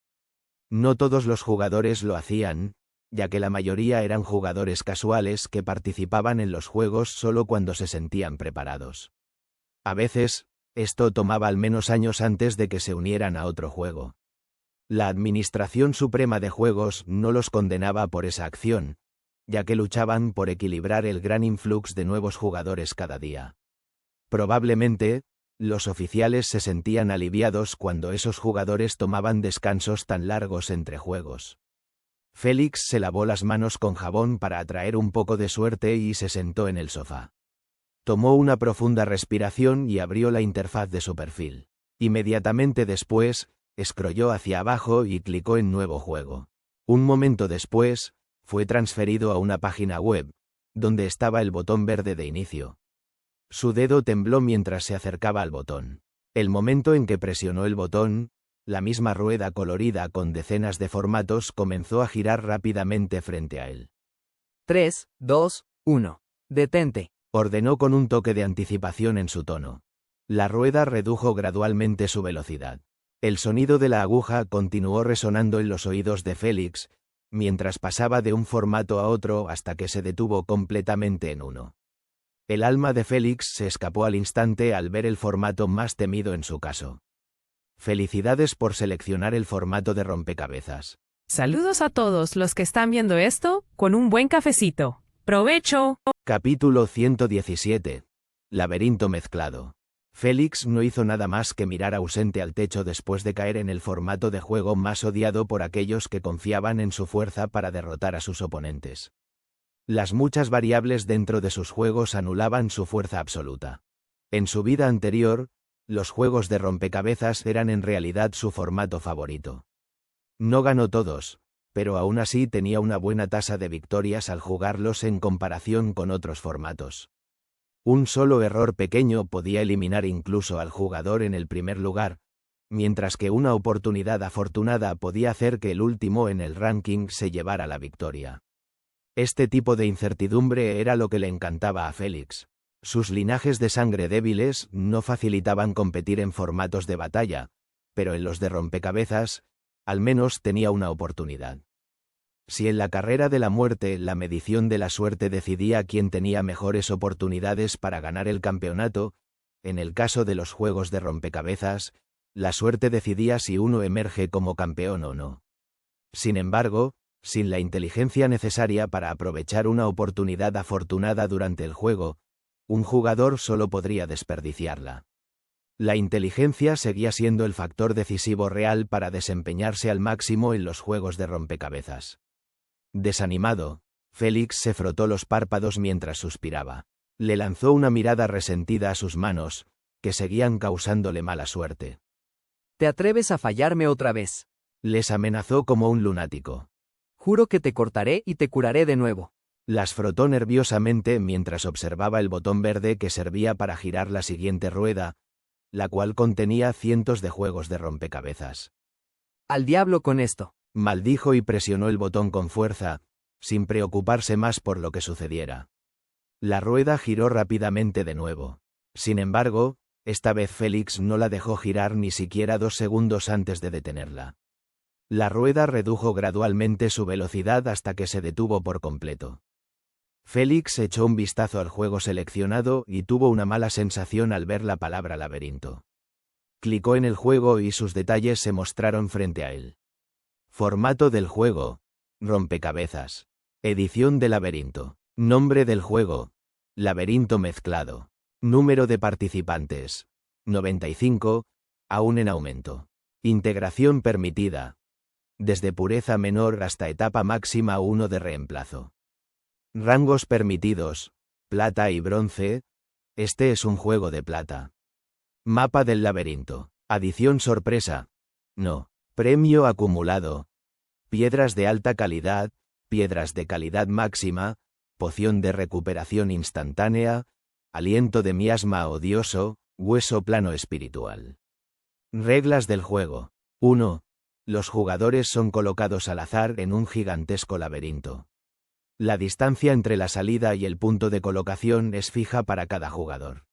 No todos los jugadores lo hacían, ya que la mayoría eran jugadores casuales que participaban en los juegos solo cuando se sentían preparados. A veces, esto tomaba al menos años antes de que se unieran a otro juego. La Administración Suprema de Juegos no los condenaba por esa acción, ya que luchaban por equilibrar el gran influx de nuevos jugadores cada día. Probablemente, los oficiales se sentían aliviados cuando esos jugadores tomaban descansos tan largos entre juegos. Félix se lavó las manos con jabón para atraer un poco de suerte y se sentó en el sofá. Tomó una profunda respiración y abrió la interfaz de su perfil. Inmediatamente después, scrolló hacia abajo y clicó en Nuevo juego. Un momento después, fue transferido a una página web, donde estaba el botón verde de inicio. Su dedo tembló mientras se acercaba al botón. El momento en que presionó el botón, la misma rueda colorida con decenas de formatos comenzó a girar rápidamente frente a él. 3, 2, 1. Detente. Ordenó con un toque de anticipación en su tono. La rueda redujo gradualmente su velocidad. El sonido de la aguja continuó resonando en los oídos de Félix, mientras pasaba de un formato a otro hasta que se detuvo completamente en uno. El alma de Félix se escapó al instante al ver el formato más temido en su caso. Felicidades por seleccionar el formato de rompecabezas. Saludos a todos los que están viendo esto, con un buen cafecito. ¡Provecho! Capítulo 117. Laberinto mezclado. Félix no hizo nada más que mirar ausente al techo después de caer en el formato de juego más odiado por aquellos que confiaban en su fuerza para derrotar a sus oponentes. Las muchas variables dentro de sus juegos anulaban su fuerza absoluta. En su vida anterior, los juegos de rompecabezas eran en realidad su formato favorito. No ganó todos, pero aún así tenía una buena tasa de victorias al jugarlos en comparación con otros formatos. Un solo error pequeño podía eliminar incluso al jugador en el primer lugar, mientras que una oportunidad afortunada podía hacer que el último en el ranking se llevara la victoria. Este tipo de incertidumbre era lo que le encantaba a Félix. Sus linajes de sangre débiles no facilitaban competir en formatos de batalla, pero en los de rompecabezas, al menos tenía una oportunidad. Si en la carrera de la muerte la medición de la suerte decidía quién tenía mejores oportunidades para ganar el campeonato, en el caso de los juegos de rompecabezas, la suerte decidía si uno emerge como campeón o no. Sin embargo, sin la inteligencia necesaria para aprovechar una oportunidad afortunada durante el juego, un jugador solo podría desperdiciarla. La inteligencia seguía siendo el factor decisivo real para desempeñarse al máximo en los juegos de rompecabezas. Desanimado, Félix se frotó los párpados mientras suspiraba. Le lanzó una mirada resentida a sus manos, que seguían causándole mala suerte. ¿Te atreves a fallarme otra vez? Les amenazó como un lunático. Juro que te cortaré y te curaré de nuevo. Las frotó nerviosamente mientras observaba el botón verde que servía para girar la siguiente rueda, la cual contenía cientos de juegos de rompecabezas. Al diablo con esto. Maldijo y presionó el botón con fuerza, sin preocuparse más por lo que sucediera. La rueda giró rápidamente de nuevo. Sin embargo, esta vez Félix no la dejó girar ni siquiera 2 segundos antes de detenerla. La rueda redujo gradualmente su velocidad hasta que se detuvo por completo. Félix echó un vistazo al juego seleccionado y tuvo una mala sensación al ver la palabra laberinto. Clicó en el juego y sus detalles se mostraron frente a él. Formato del juego: rompecabezas. Edición de laberinto. Nombre del juego: laberinto mezclado. Número de participantes: 95, aún en aumento. Integración permitida: desde pureza menor hasta etapa máxima 1 de reemplazo. Rangos permitidos: plata y bronce. Este es un juego de plata. Mapa del laberinto. Adición sorpresa: no. Premio acumulado: piedras de alta calidad, piedras de calidad máxima, poción de recuperación instantánea, aliento de miasma odioso, hueso plano espiritual. Reglas del juego. 1. Los jugadores son colocados al azar en un gigantesco laberinto. La distancia entre la salida y el punto de colocación es fija para cada jugador.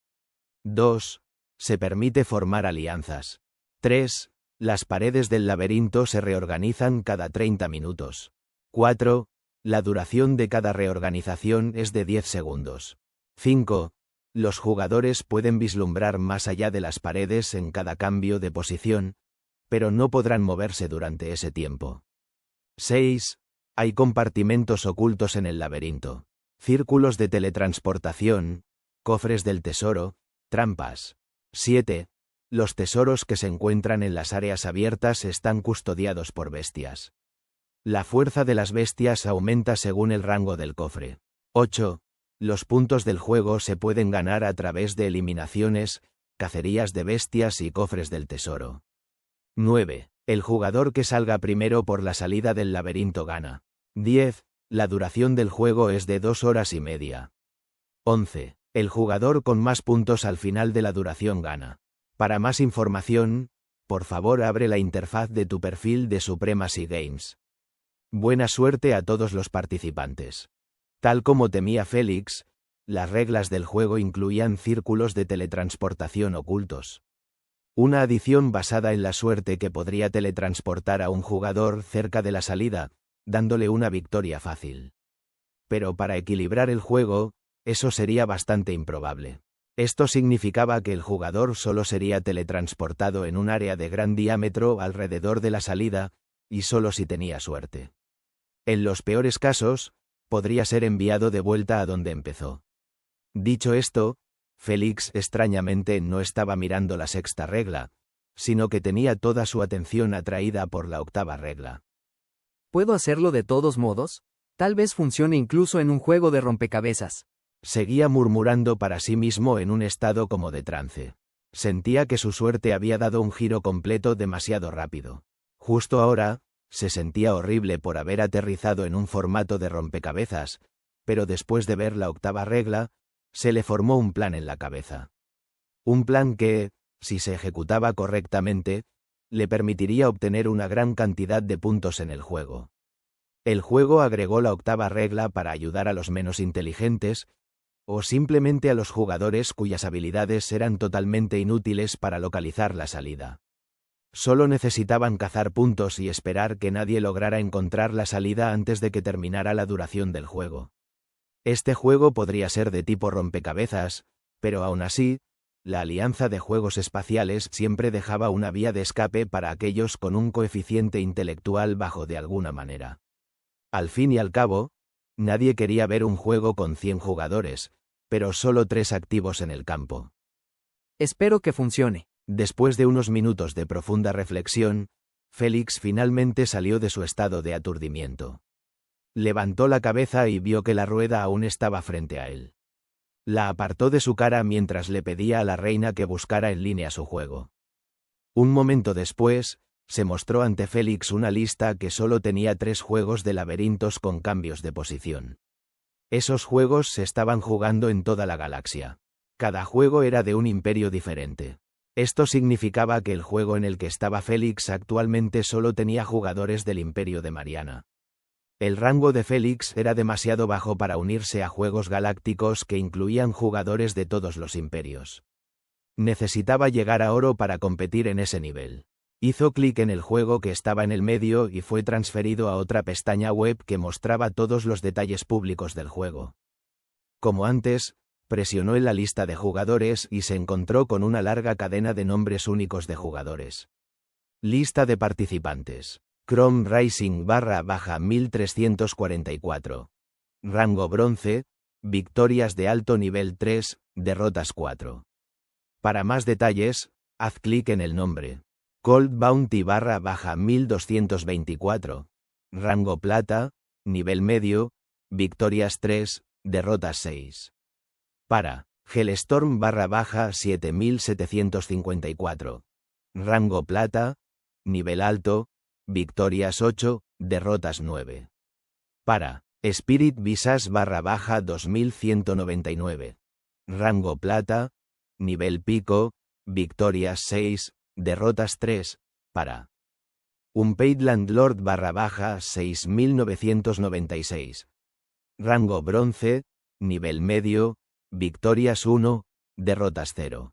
2. Se permite formar alianzas. 3. Las paredes del laberinto se reorganizan cada 30 minutos. 4. La duración de cada reorganización es de 10 segundos. 5. Los jugadores pueden vislumbrar más allá de las paredes en cada cambio de posición, pero no podrán moverse durante ese tiempo. 6. Hay compartimentos ocultos en el laberinto. Círculos de teletransportación, cofres del tesoro, trampas. 7. Los tesoros que se encuentran en las áreas abiertas están custodiados por bestias. La fuerza de las bestias aumenta según el rango del cofre. 8. Los puntos del juego se pueden ganar a través de eliminaciones, cacerías de bestias y cofres del tesoro. 9. El jugador que salga primero por la salida del laberinto gana. 10. La duración del juego es de 2 horas y media. 11. El jugador con más puntos al final de la duración gana. Para más información, por favor abre la interfaz de tu perfil de Supremacy Games. Buena suerte a todos los participantes. Tal como temía Félix, las reglas del juego incluían círculos de teletransportación ocultos. Una adición basada en la suerte que podría teletransportar a un jugador cerca de la salida, dándole una victoria fácil. Pero para equilibrar el juego, eso sería bastante improbable. Esto significaba que el jugador solo sería teletransportado en un área de gran diámetro alrededor de la salida, y solo si tenía suerte. En los peores casos, podría ser enviado de vuelta a donde empezó. Dicho esto, Félix extrañamente no estaba mirando la sexta regla, sino que tenía toda su atención atraída por la octava regla. ¿Puedo hacerlo de todos modos? Tal vez funcione incluso en un juego de rompecabezas. Seguía murmurando para sí mismo en un estado como de trance. Sentía que su suerte había dado un giro completo demasiado rápido. Justo ahora, se sentía horrible por haber aterrizado en un formato de rompecabezas, pero después de ver la octava regla, se le formó un plan en la cabeza. Un plan que, si se ejecutaba correctamente, le permitiría obtener una gran cantidad de puntos en el juego. El juego agregó la octava regla para ayudar a los menos inteligentes, o simplemente a los jugadores cuyas habilidades eran totalmente inútiles para localizar la salida. Solo necesitaban cazar puntos y esperar que nadie lograra encontrar la salida antes de que terminara la duración del juego. Este juego podría ser de tipo rompecabezas, pero aún así, la Alianza de Juegos Espaciales siempre dejaba una vía de escape para aquellos con un coeficiente intelectual bajo de alguna manera. Al fin y al cabo, nadie quería ver un juego con 100 jugadores, pero solo 3 activos en el campo. Espero que funcione. Después de unos minutos de profunda reflexión, Félix finalmente salió de su estado de aturdimiento. Levantó la cabeza y vio que la rueda aún estaba frente a él. La apartó de su cara mientras le pedía a la reina que buscara en línea su juego. Un momento después, se mostró ante Félix una lista que solo tenía 3 juegos de laberintos con cambios de posición. Esos juegos se estaban jugando en toda la galaxia. Cada juego era de un imperio diferente. Esto significaba que el juego en el que estaba Félix actualmente solo tenía jugadores del Imperio de Mariana. El rango de Félix era demasiado bajo para unirse a juegos galácticos que incluían jugadores de todos los imperios. Necesitaba llegar a oro para competir en ese nivel. Hizo clic en el juego que estaba en el medio y fue transferido a otra pestaña web que mostraba todos los detalles públicos del juego. Como antes, presionó en la lista de jugadores y se encontró con una larga cadena de nombres únicos de jugadores. Lista de participantes. Chrome Rising /1344. Rango bronce, victorias de alto nivel 3, derrotas 4. Para más detalles, haz clic en el nombre. Cold Bounty /1224. Rango plata, nivel medio, victorias 3, derrotas 6. Para Hellstorm /7754. Rango plata, nivel alto, victorias 8, derrotas 9. Para Spirit Visas /2199. Rango plata, nivel pico, victorias 6, derrotas 3. Para Unpaid Landlord /6996. Rango bronce, nivel medio, victorias 1, derrotas 0.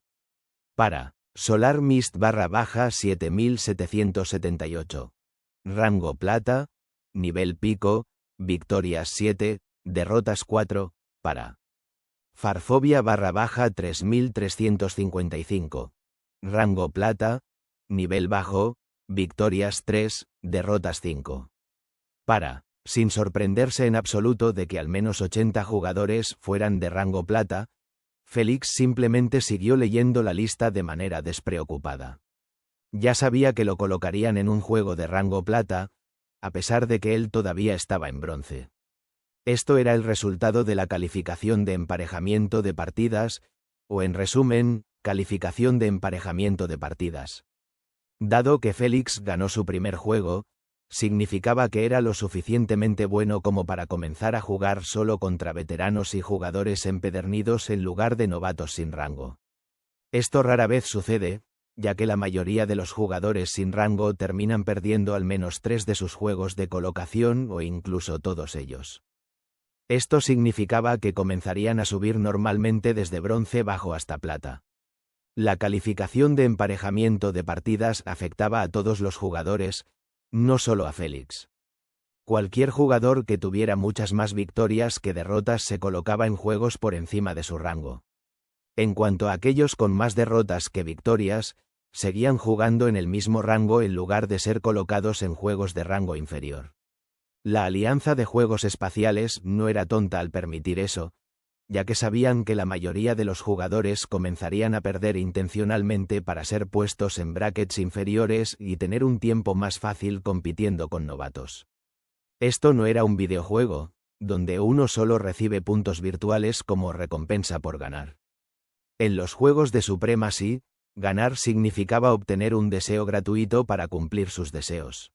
Para Solar Mist /7778. Rango plata, nivel pico, victorias 7, derrotas 4, para Farfobia /3355. Rango plata, nivel bajo, victorias 3, derrotas 5. Para Sin sorprenderse en absoluto de que al menos 80 jugadores fueran de rango plata, Félix simplemente siguió leyendo la lista de manera despreocupada. Ya sabía que lo colocarían en un juego de rango plata, a pesar de que él todavía estaba en bronce. Esto era el resultado de la calificación de emparejamiento de partidas, o en resumen, calificación de emparejamiento de partidas. Dado que Félix ganó su primer juego, significaba que era lo suficientemente bueno como para comenzar a jugar solo contra veteranos y jugadores empedernidos en lugar de novatos sin rango. Esto rara vez sucede, ya que la mayoría de los jugadores sin rango terminan perdiendo al menos 3 de sus juegos de colocación o incluso todos ellos. Esto significaba que comenzarían a subir normalmente desde bronce bajo hasta plata. La calificación de emparejamiento de partidas afectaba a todos los jugadores, no solo a Félix. Cualquier jugador que tuviera muchas más victorias que derrotas se colocaba en juegos por encima de su rango. En cuanto a aquellos con más derrotas que victorias, seguían jugando en el mismo rango en lugar de ser colocados en juegos de rango inferior. La Alianza de Juegos Espaciales no era tonta al permitir eso, ya que sabían que la mayoría de los jugadores comenzarían a perder intencionalmente para ser puestos en brackets inferiores y tener un tiempo más fácil compitiendo con novatos. Esto no era un videojuego, donde uno solo recibe puntos virtuales como recompensa por ganar. En los juegos de Supremacy, ganar significaba obtener un deseo gratuito para cumplir sus deseos.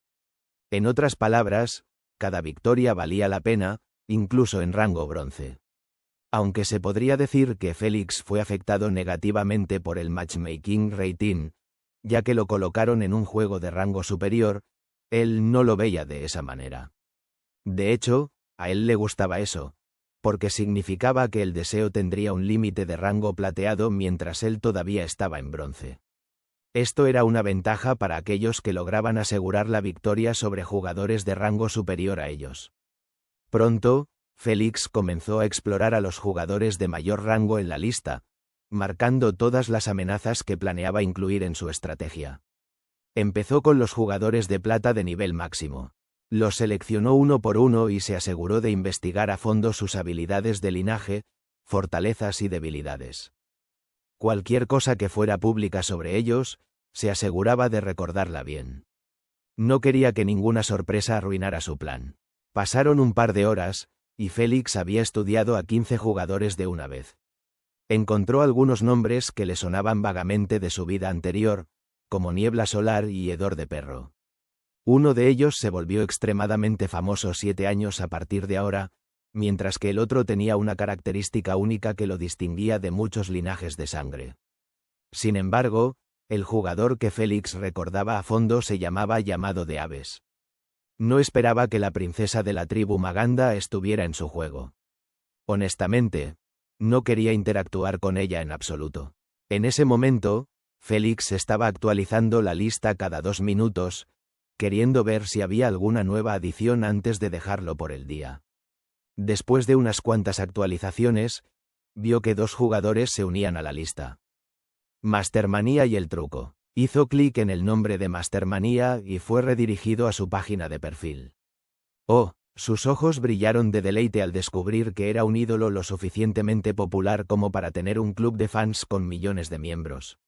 En otras palabras, cada victoria valía la pena, incluso en rango bronce. Aunque se podría decir que Félix fue afectado negativamente por el matchmaking rating, ya que lo colocaron en un juego de rango superior, él no lo veía de esa manera. De hecho, a él le gustaba eso, porque significaba que el deseo tendría un límite de rango plateado mientras él todavía estaba en bronce. Esto era una ventaja para aquellos que lograban asegurar la victoria sobre jugadores de rango superior a ellos. Pronto, Félix comenzó a explorar a los jugadores de mayor rango en la lista, marcando todas las amenazas que planeaba incluir en su estrategia. Empezó con los jugadores de plata de nivel máximo. Los seleccionó uno por uno y se aseguró de investigar a fondo sus habilidades de linaje, fortalezas y debilidades. Cualquier cosa que fuera pública sobre ellos, se aseguraba de recordarla bien. No quería que ninguna sorpresa arruinara su plan. Pasaron un par de horas, y Félix había estudiado a 15 jugadores de una vez. Encontró algunos nombres que le sonaban vagamente de su vida anterior, como Niebla Solar y Hedor de Perro. Uno de ellos se volvió extremadamente famoso 7 años a partir de ahora, mientras que el otro tenía una característica única que lo distinguía de muchos linajes de sangre. Sin embargo, el jugador que Félix recordaba a fondo se llamaba Llamado de Aves. No esperaba que la princesa de la tribu Maganda estuviera en su juego. Honestamente, no quería interactuar con ella en absoluto. En ese momento, Félix estaba actualizando la lista cada 2 minutos, queriendo ver si había alguna nueva adición antes de dejarlo por el día. Después de unas cuantas actualizaciones, vio que 2 jugadores se unían a la lista. Mastermanía y el truco. Hizo clic en el nombre de Mastermanía y fue redirigido a su página de perfil. Oh, sus ojos brillaron de deleite al descubrir que era un ídolo lo suficientemente popular como para tener un club de fans con millones de miembros.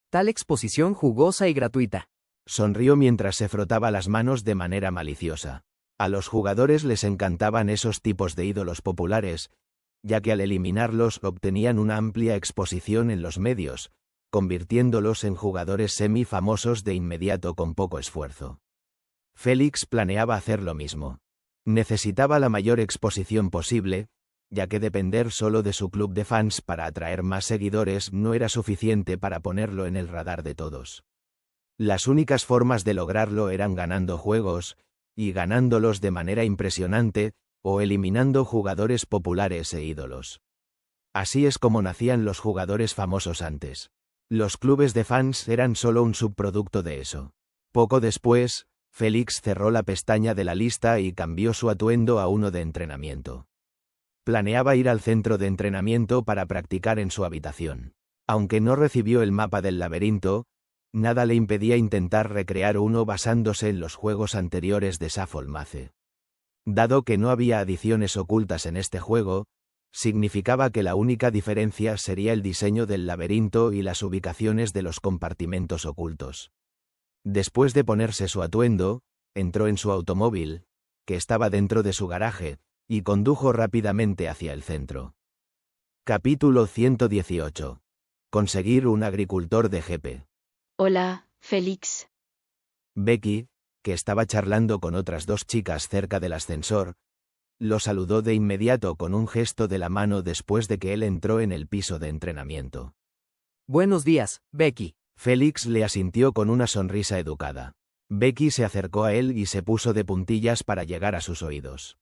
Tal exposición jugosa y gratuita. Sonrió mientras se frotaba las manos de manera maliciosa. A los jugadores les encantaban esos tipos de ídolos populares, ya que al eliminarlos obtenían una amplia exposición en los medios, convirtiéndolos en jugadores semi-famosos de inmediato con poco esfuerzo. Félix planeaba hacer lo mismo. Necesitaba la mayor exposición posible, ya que depender solo de su club de fans para atraer más seguidores no era suficiente para ponerlo en el radar de todos. Las únicas formas de lograrlo eran ganando juegos, y ganándolos de manera impresionante, o eliminando jugadores populares e ídolos. Así es como nacían los jugadores famosos antes. Los clubes de fans eran solo un subproducto de eso. Poco después, Félix cerró la pestaña de la lista y cambió su atuendo a uno de entrenamiento. Planeaba ir al centro de entrenamiento para practicar en su habitación. Aunque no recibió el mapa del laberinto, nada le impedía intentar recrear uno basándose en los juegos anteriores de Shuffle Maze. Dado que no había adiciones ocultas en este juego, significaba que la única diferencia sería el diseño del laberinto y las ubicaciones de los compartimentos ocultos. Después de ponerse su atuendo, entró en su automóvil, que estaba dentro de su garaje, y condujo rápidamente hacia el centro. Capítulo 118. Conseguir un agricultor de GP. Hola, Félix. Becky, que estaba charlando con otras 2 chicas cerca del ascensor, lo saludó de inmediato con un gesto de la mano después de que él entró en el piso de entrenamiento. Buenos días, Becky. Félix le asintió con una sonrisa educada. Becky se acercó a él y se puso de puntillas para llegar a sus oídos.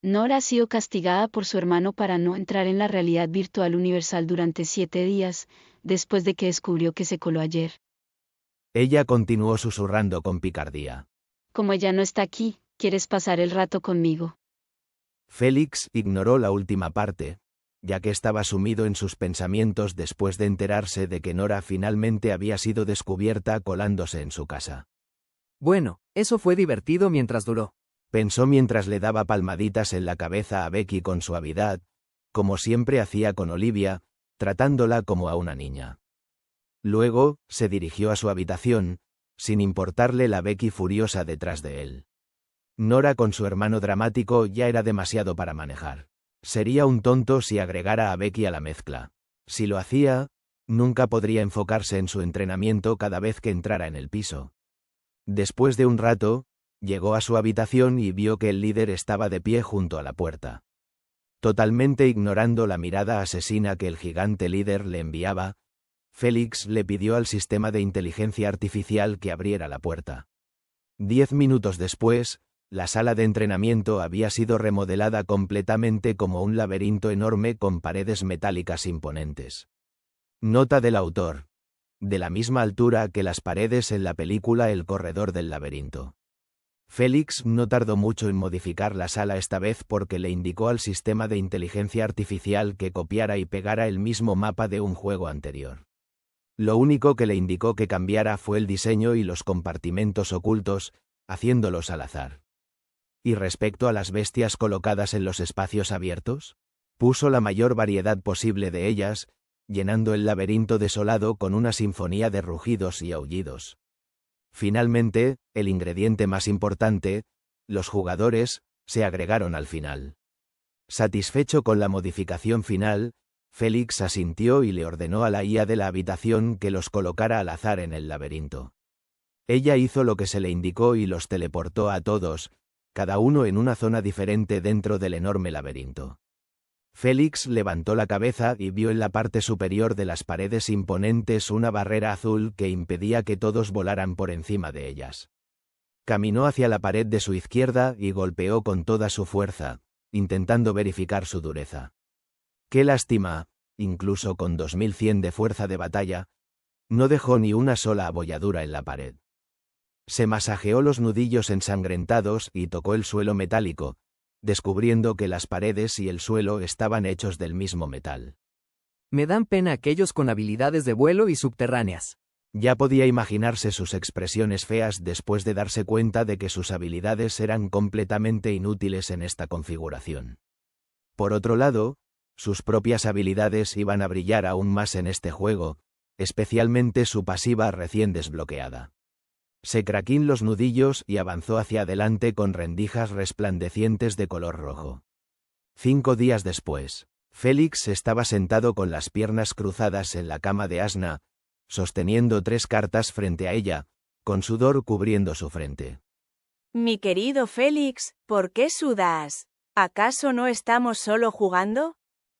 Nora ha sido castigada por su hermano para no entrar en la realidad virtual universal durante 7 días, después de que descubrió que se coló ayer. Ella continuó susurrando con picardía. Como ella no está aquí, ¿quieres pasar el rato conmigo? Félix ignoró la última parte, ya que estaba sumido en sus pensamientos después de enterarse de que Nora finalmente había sido descubierta colándose en su casa. Bueno, eso fue divertido mientras duró. Pensó mientras le daba palmaditas en la cabeza a Becky con suavidad, como siempre hacía con Olivia, tratándola como a una niña. Luego, se dirigió a su habitación, sin importarle la Becky furiosa detrás de él. Nora con su hermano dramático ya era demasiado para manejar. Sería un tonto si agregara a Becky a la mezcla. Si lo hacía, nunca podría enfocarse en su entrenamiento cada vez que entrara en el piso. Después de un rato, llegó a su habitación y vio que el líder estaba de pie junto a la puerta. Totalmente ignorando la mirada asesina que el gigante líder le enviaba, Félix le pidió al sistema de inteligencia artificial que abriera la puerta. 10 minutos después, la sala de entrenamiento había sido remodelada completamente como un laberinto enorme con paredes metálicas imponentes. Nota del autor. de la misma altura que las paredes en la película El corredor del laberinto. Félix no tardó mucho en modificar la sala esta vez porque le indicó al sistema de inteligencia artificial que copiara y pegara el mismo mapa de un juego anterior. Lo único que le indicó que cambiara fue el diseño y los compartimentos ocultos, haciéndolos al azar. ¿Y respecto a las bestias colocadas en los espacios abiertos? Puso la mayor variedad posible de ellas, llenando el laberinto desolado con una sinfonía de rugidos y aullidos. Finalmente, el ingrediente más importante, los jugadores, se agregaron al final. Satisfecho con la modificación final, Félix asintió y le ordenó a la IA de la habitación que los colocara al azar en el laberinto. Ella hizo lo que se le indicó y los teleportó a todos, cada uno en una zona diferente dentro del enorme laberinto. Félix levantó la cabeza y vio en la parte superior de las paredes imponentes una barrera azul que impedía que todos volaran por encima de ellas. Caminó hacia la pared de su izquierda y golpeó con toda su fuerza, intentando verificar su dureza. Qué lástima, incluso con 2100 de fuerza de batalla, no dejó ni una sola abolladura en la pared. Se masajeó los nudillos ensangrentados y tocó el suelo metálico, descubriendo que las paredes y el suelo estaban hechos del mismo metal. Me dan pena aquellos con habilidades de vuelo y subterráneas. Ya podía imaginarse sus expresiones feas después de darse cuenta de que sus habilidades eran completamente inútiles en esta configuración. Por otro lado, sus propias habilidades iban a brillar aún más en este juego, especialmente su pasiva recién desbloqueada. Se craquín los nudillos y avanzó hacia adelante con rendijas resplandecientes de color rojo. 5 días después, Félix estaba sentado con las piernas cruzadas en la cama de Asna, sosteniendo 3 cartas frente a ella, con sudor cubriendo su frente. Mi querido Félix, ¿por qué sudas? ¿Acaso no estamos solo jugando?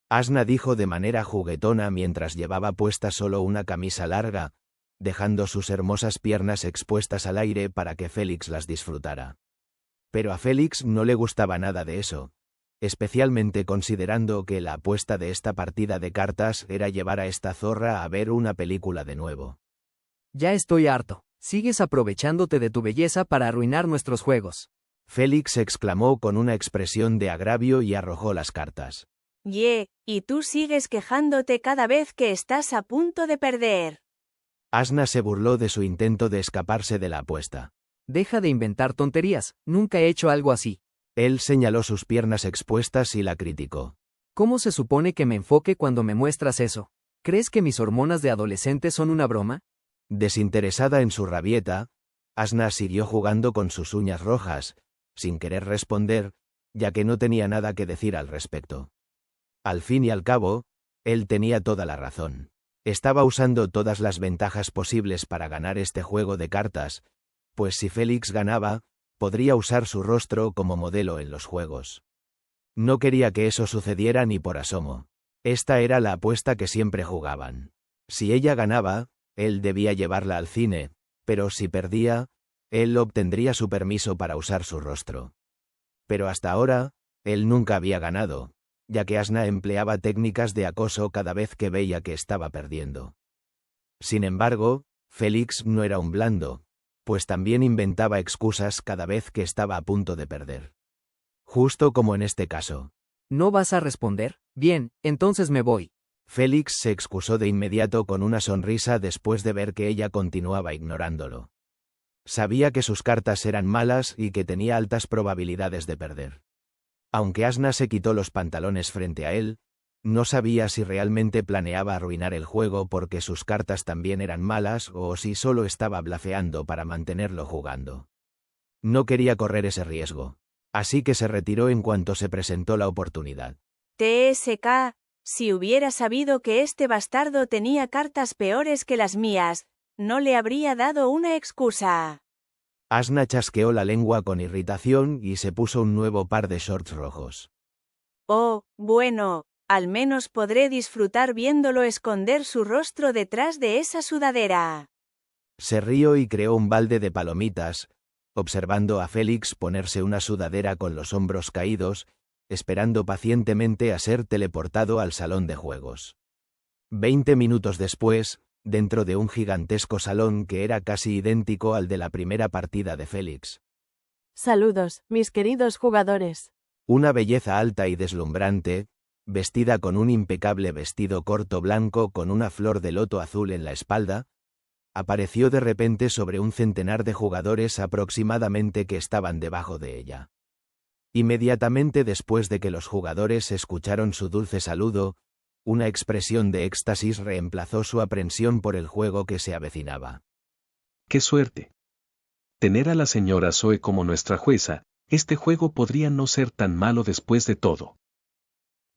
Asna dijo de manera juguetona mientras llevaba puesta solo una camisa larga, dejando sus hermosas piernas expuestas al aire para que Félix las disfrutara. Pero a Félix no le gustaba nada de eso, especialmente considerando que la apuesta de esta partida de cartas era llevar a esta zorra a ver una película de nuevo. Ya estoy harto. Sigues aprovechándote de tu belleza para arruinar nuestros juegos. Félix exclamó con una expresión de agravio y arrojó las cartas. Y tú sigues quejándote cada vez que estás a punto de perder. Asna se burló de su intento de escaparse de la apuesta. Deja de inventar tonterías, nunca he hecho algo así. Él señaló sus piernas expuestas y la criticó. ¿Cómo se supone que me enfoque cuando me muestras eso? ¿Crees que mis hormonas de adolescente son una broma? Desinteresada en su rabieta, Asna siguió jugando con sus uñas rojas, sin querer responder, ya que no tenía nada que decir al respecto. Al fin y al cabo, él tenía toda la razón. Estaba usando todas las ventajas posibles para ganar este juego de cartas, pues si Félix ganaba, podría usar su rostro como modelo en los juegos. No quería que eso sucediera ni por asomo. Esta era la apuesta que siempre jugaban. Si ella ganaba, él debía llevarla al cine, pero si perdía, él obtendría su permiso para usar su rostro. Pero hasta ahora, él nunca había ganado, ya que Asna empleaba técnicas de acoso cada vez que veía que estaba perdiendo. Sin embargo, Félix no era un blando, pues también inventaba excusas cada vez que estaba a punto de perder. Justo como en este caso. ¿No vas a responder? Bien, entonces me voy. Félix se excusó de inmediato con una sonrisa después de ver que ella continuaba ignorándolo. Sabía que sus cartas eran malas y que tenía altas probabilidades de perder. Aunque Asna se quitó los pantalones frente a él, no sabía si realmente planeaba arruinar el juego porque sus cartas también eran malas o si solo estaba blafeando para mantenerlo jugando. No quería correr ese riesgo, así que se retiró en cuanto se presentó la oportunidad. TSK, si hubiera sabido que este bastardo tenía cartas peores que las mías, no le habría dado una excusa. Asna chasqueó la lengua con irritación y se puso un nuevo par de shorts rojos. Oh, bueno, al menos podré disfrutar viéndolo esconder su rostro detrás de esa sudadera. Se rió y creó un balde de palomitas, observando a Félix ponerse una sudadera con los hombros caídos, esperando pacientemente a ser teleportado al salón de juegos. 20 minutos después, dentro de un gigantesco salón que era casi idéntico al de la primera partida de Félix. Saludos, mis queridos jugadores. Una belleza alta y deslumbrante, vestida con un impecable vestido corto blanco con una flor de loto azul en la espalda, apareció de repente sobre un centenar de jugadores aproximadamente que estaban debajo de ella. Inmediatamente después de que los jugadores escucharon su dulce saludo, una expresión de éxtasis reemplazó su aprensión por el juego que se avecinaba. ¡Qué suerte! Tener a la señora Zoe como nuestra jueza, este juego podría no ser tan malo después de todo.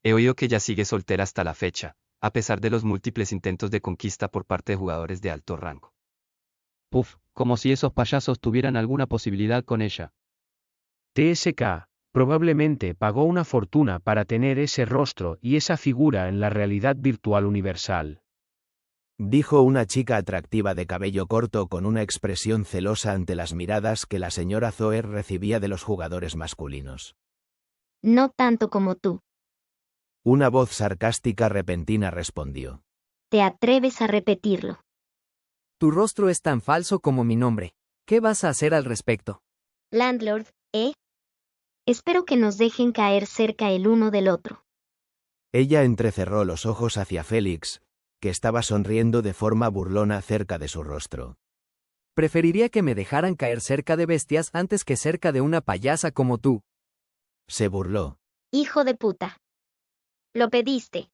He oído que ella sigue soltera hasta la fecha, a pesar de los múltiples intentos de conquista por parte de jugadores de alto rango. Puf, como si esos payasos tuvieran alguna posibilidad con ella. TSK, probablemente pagó una fortuna para tener ese rostro y esa figura en la realidad virtual universal. Dijo una chica atractiva de cabello corto con una expresión celosa ante las miradas que la señora Zoe recibía de los jugadores masculinos. No tanto como tú. Una voz sarcástica repentina respondió. ¿Te atreves a repetirlo? Tu rostro es tan falso como mi nombre. ¿Qué vas a hacer al respecto? Landlord, ¿eh? Espero que nos dejen caer cerca el uno del otro. Ella entrecerró los ojos hacia Félix, que estaba sonriendo de forma burlona cerca de su rostro. Preferiría que me dejaran caer cerca de bestias antes que cerca de una payasa como tú. Se burló. Hijo de puta. Lo pediste.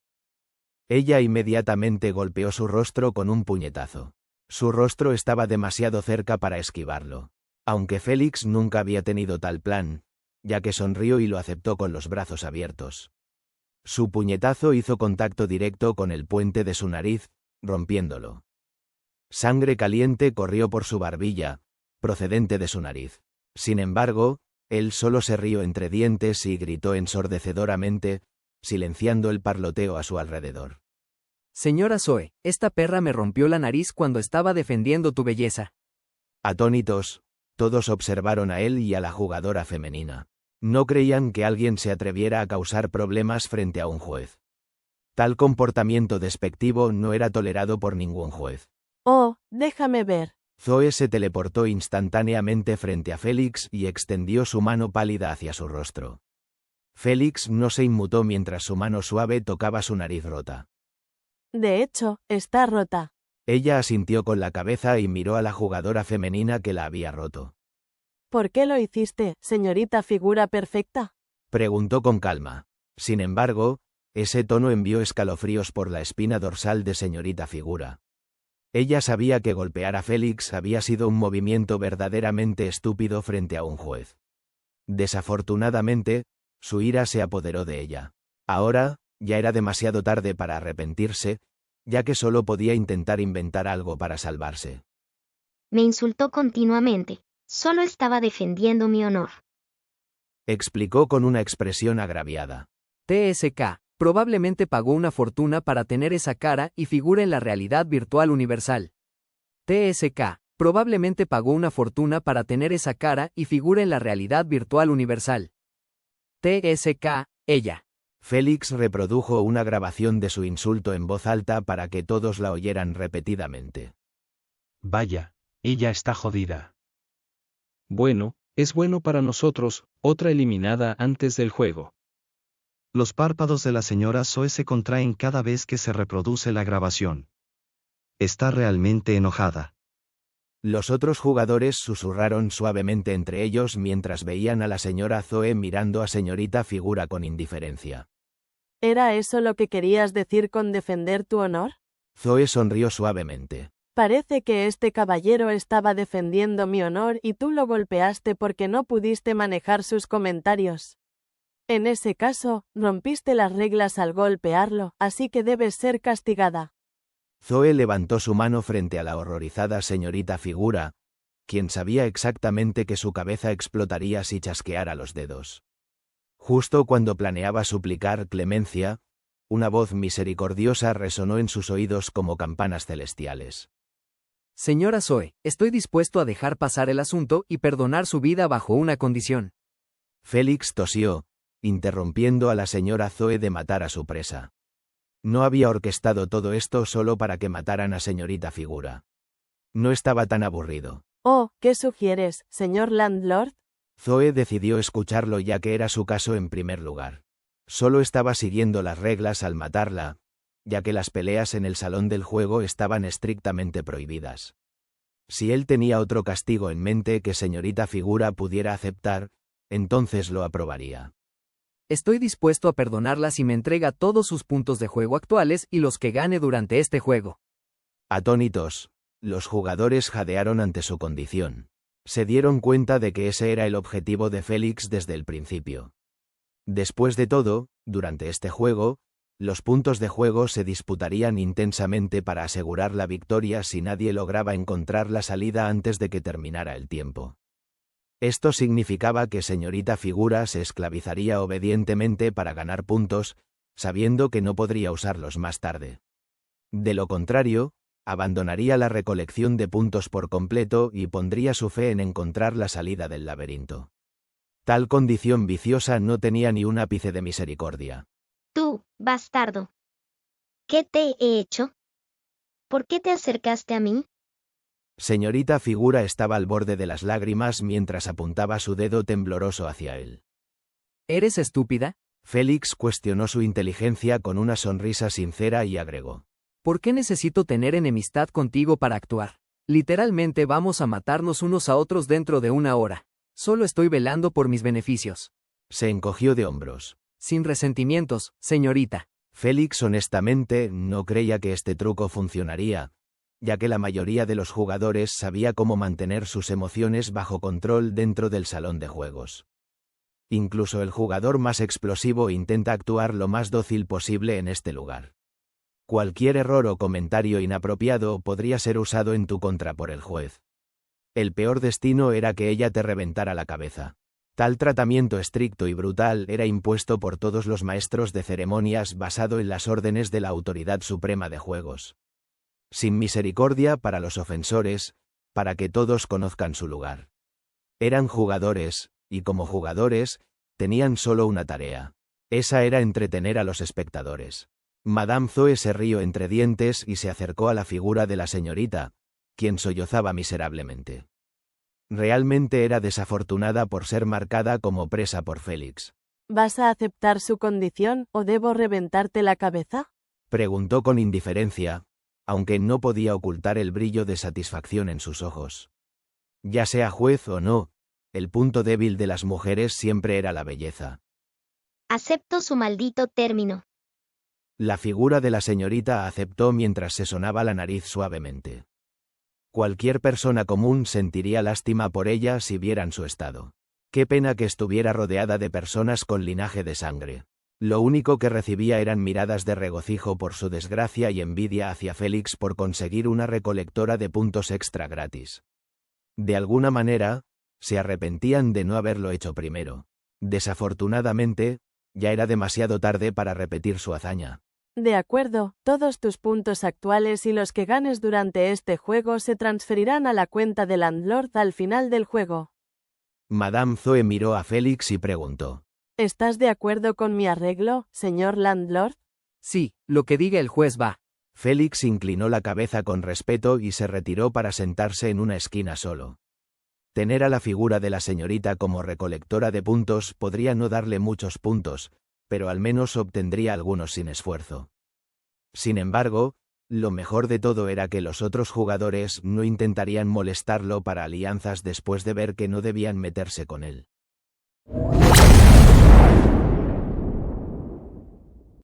Ella inmediatamente golpeó su rostro con un puñetazo. Su rostro estaba demasiado cerca para esquivarlo. Aunque Félix nunca había tenido tal plan, ya que sonrió y lo aceptó con los brazos abiertos. Su puñetazo hizo contacto directo con el puente de su nariz, rompiéndolo. Sangre caliente corrió por su barbilla, procedente de su nariz. Sin embargo, él solo se rió entre dientes y gritó ensordecedoramente, silenciando el parloteo a su alrededor. Señora Zoe, esta perra me rompió la nariz cuando estaba defendiendo tu belleza. Atónitos, todos observaron a él y a la jugadora femenina. No creían que alguien se atreviera a causar problemas frente a un juez. Tal comportamiento despectivo no era tolerado por ningún juez. Oh, déjame ver. Zoe se teleportó instantáneamente frente a Félix y extendió su mano pálida hacia su rostro. Félix no se inmutó mientras su mano suave tocaba su nariz rota. De hecho, está rota. Ella asintió con la cabeza y miró a la jugadora femenina que la había roto. ¿Por qué lo hiciste, señorita figura perfecta? Preguntó con calma. Sin embargo, ese tono envió escalofríos por la espina dorsal de señorita figura. Ella sabía que golpear a Félix había sido un movimiento verdaderamente estúpido frente a un juez. Desafortunadamente, su ira se apoderó de ella. Ahora, ya era demasiado tarde para arrepentirse, ya que solo podía intentar inventar algo para salvarse. Me insultó continuamente. Solo estaba defendiendo mi honor. Explicó con una expresión agraviada. TSK, probablemente pagó una fortuna para tener esa cara y figura en la realidad virtual universal. TSK, probablemente pagó una fortuna para tener esa cara y figura en la realidad virtual universal. TSK, ella. Félix reprodujo una grabación de su insulto en voz alta para que todos la oyeran repetidamente. Vaya, ella está jodida. Bueno, es bueno para nosotros, otra eliminada antes del juego. Los párpados de la señora Zoe se contraen cada vez que se reproduce la grabación. Está realmente enojada. Los otros jugadores susurraron suavemente entre ellos mientras veían a la señora Zoe mirando a señorita figura con indiferencia. ¿Era eso lo que querías decir con defender tu honor? Zoe sonrió suavemente. Parece que este caballero estaba defendiendo mi honor y tú lo golpeaste porque no pudiste manejar sus comentarios. En ese caso, rompiste las reglas al golpearlo, así que debes ser castigada. Zoe levantó su mano frente a la horrorizada señorita figura, quien sabía exactamente que su cabeza explotaría si chasqueara los dedos. Justo cuando planeaba suplicar clemencia, una voz misericordiosa resonó en sus oídos como campanas celestiales. Señora Zoe, estoy dispuesto a dejar pasar el asunto y perdonar su vida bajo una condición. Félix tosió, interrumpiendo a la señora Zoe de matar a su presa. No había orquestado todo esto solo para que mataran a señorita Figura. No estaba tan aburrido. Oh, ¿qué sugieres, señor Landlord? Zoe decidió escucharlo ya que era su caso en primer lugar. Solo estaba siguiendo las reglas al matarla, ya que las peleas en el salón del juego estaban estrictamente prohibidas. Si él tenía otro castigo en mente que señorita Figura pudiera aceptar, entonces lo aprobaría. Estoy dispuesto a perdonarla si me entrega todos sus puntos de juego actuales y los que gane durante este juego. Atónitos, los jugadores jadearon ante su condición. Se dieron cuenta de que ese era el objetivo de Félix desde el principio. Después de todo, durante este juego, los puntos de juego se disputarían intensamente para asegurar la victoria si nadie lograba encontrar la salida antes de que terminara el tiempo. Esto significaba que señorita Figura se esclavizaría obedientemente para ganar puntos, sabiendo que no podría usarlos más tarde. De lo contrario, abandonaría la recolección de puntos por completo y pondría su fe en encontrar la salida del laberinto. Tal condición viciosa no tenía ni un ápice de misericordia. Tú, bastardo. ¿Qué te he hecho? ¿Por qué te acercaste a mí? Señorita Figura estaba al borde de las lágrimas mientras apuntaba su dedo tembloroso hacia él. ¿Eres estúpida? Félix cuestionó su inteligencia con una sonrisa sincera y agregó. ¿Por qué necesito tener enemistad contigo para actuar? Literalmente vamos a matarnos unos a otros dentro de una hora. Solo estoy velando por mis beneficios. Se encogió de hombros. Sin resentimientos, señorita. Félix honestamente no creía que este truco funcionaría, ya que la mayoría de los jugadores sabía cómo mantener sus emociones bajo control dentro del salón de juegos. Incluso el jugador más explosivo intenta actuar lo más dócil posible en este lugar. Cualquier error o comentario inapropiado podría ser usado en tu contra por el juez. El peor destino era que ella te reventara la cabeza. Tal tratamiento estricto y brutal era impuesto por todos los maestros de ceremonias basado en las órdenes de la autoridad suprema de juegos. Sin misericordia para los ofensores, para que todos conozcan su lugar. Eran jugadores, y como jugadores, tenían solo una tarea. Esa era entretener a los espectadores. Madame Zoe se rió entre dientes y se acercó a la figura de la señorita, quien sollozaba miserablemente. Realmente era desafortunada por ser marcada como presa por Félix. ¿Vas a aceptar su condición o debo reventarte la cabeza? Preguntó con indiferencia, aunque no podía ocultar el brillo de satisfacción en sus ojos. Ya sea juez o no, el punto débil de las mujeres siempre era la belleza. Acepto su maldito término. La figura de la señorita aceptó mientras se sonaba la nariz suavemente. Cualquier persona común sentiría lástima por ella si vieran su estado. Qué pena que estuviera rodeada de personas con linaje de sangre. Lo único que recibía eran miradas de regocijo por su desgracia y envidia hacia Félix por conseguir una recolectora de puntos extra gratis. De alguna manera, se arrepentían de no haberlo hecho primero. Desafortunadamente, ya era demasiado tarde para repetir su hazaña. De acuerdo, todos tus puntos actuales y los que ganes durante este juego se transferirán a la cuenta de Landlord al final del juego. Madame Zoe miró a Félix y preguntó. ¿Estás de acuerdo con mi arreglo, señor Landlord? Sí, lo que diga el juez va. Félix inclinó la cabeza con respeto y se retiró para sentarse en una esquina solo. Tener a la figura de la señorita como recolectora de puntos podría no darle muchos puntos, pero al menos obtendría algunos sin esfuerzo. Sin embargo, lo mejor de todo era que los otros jugadores no intentarían molestarlo para alianzas después de ver que no debían meterse con él.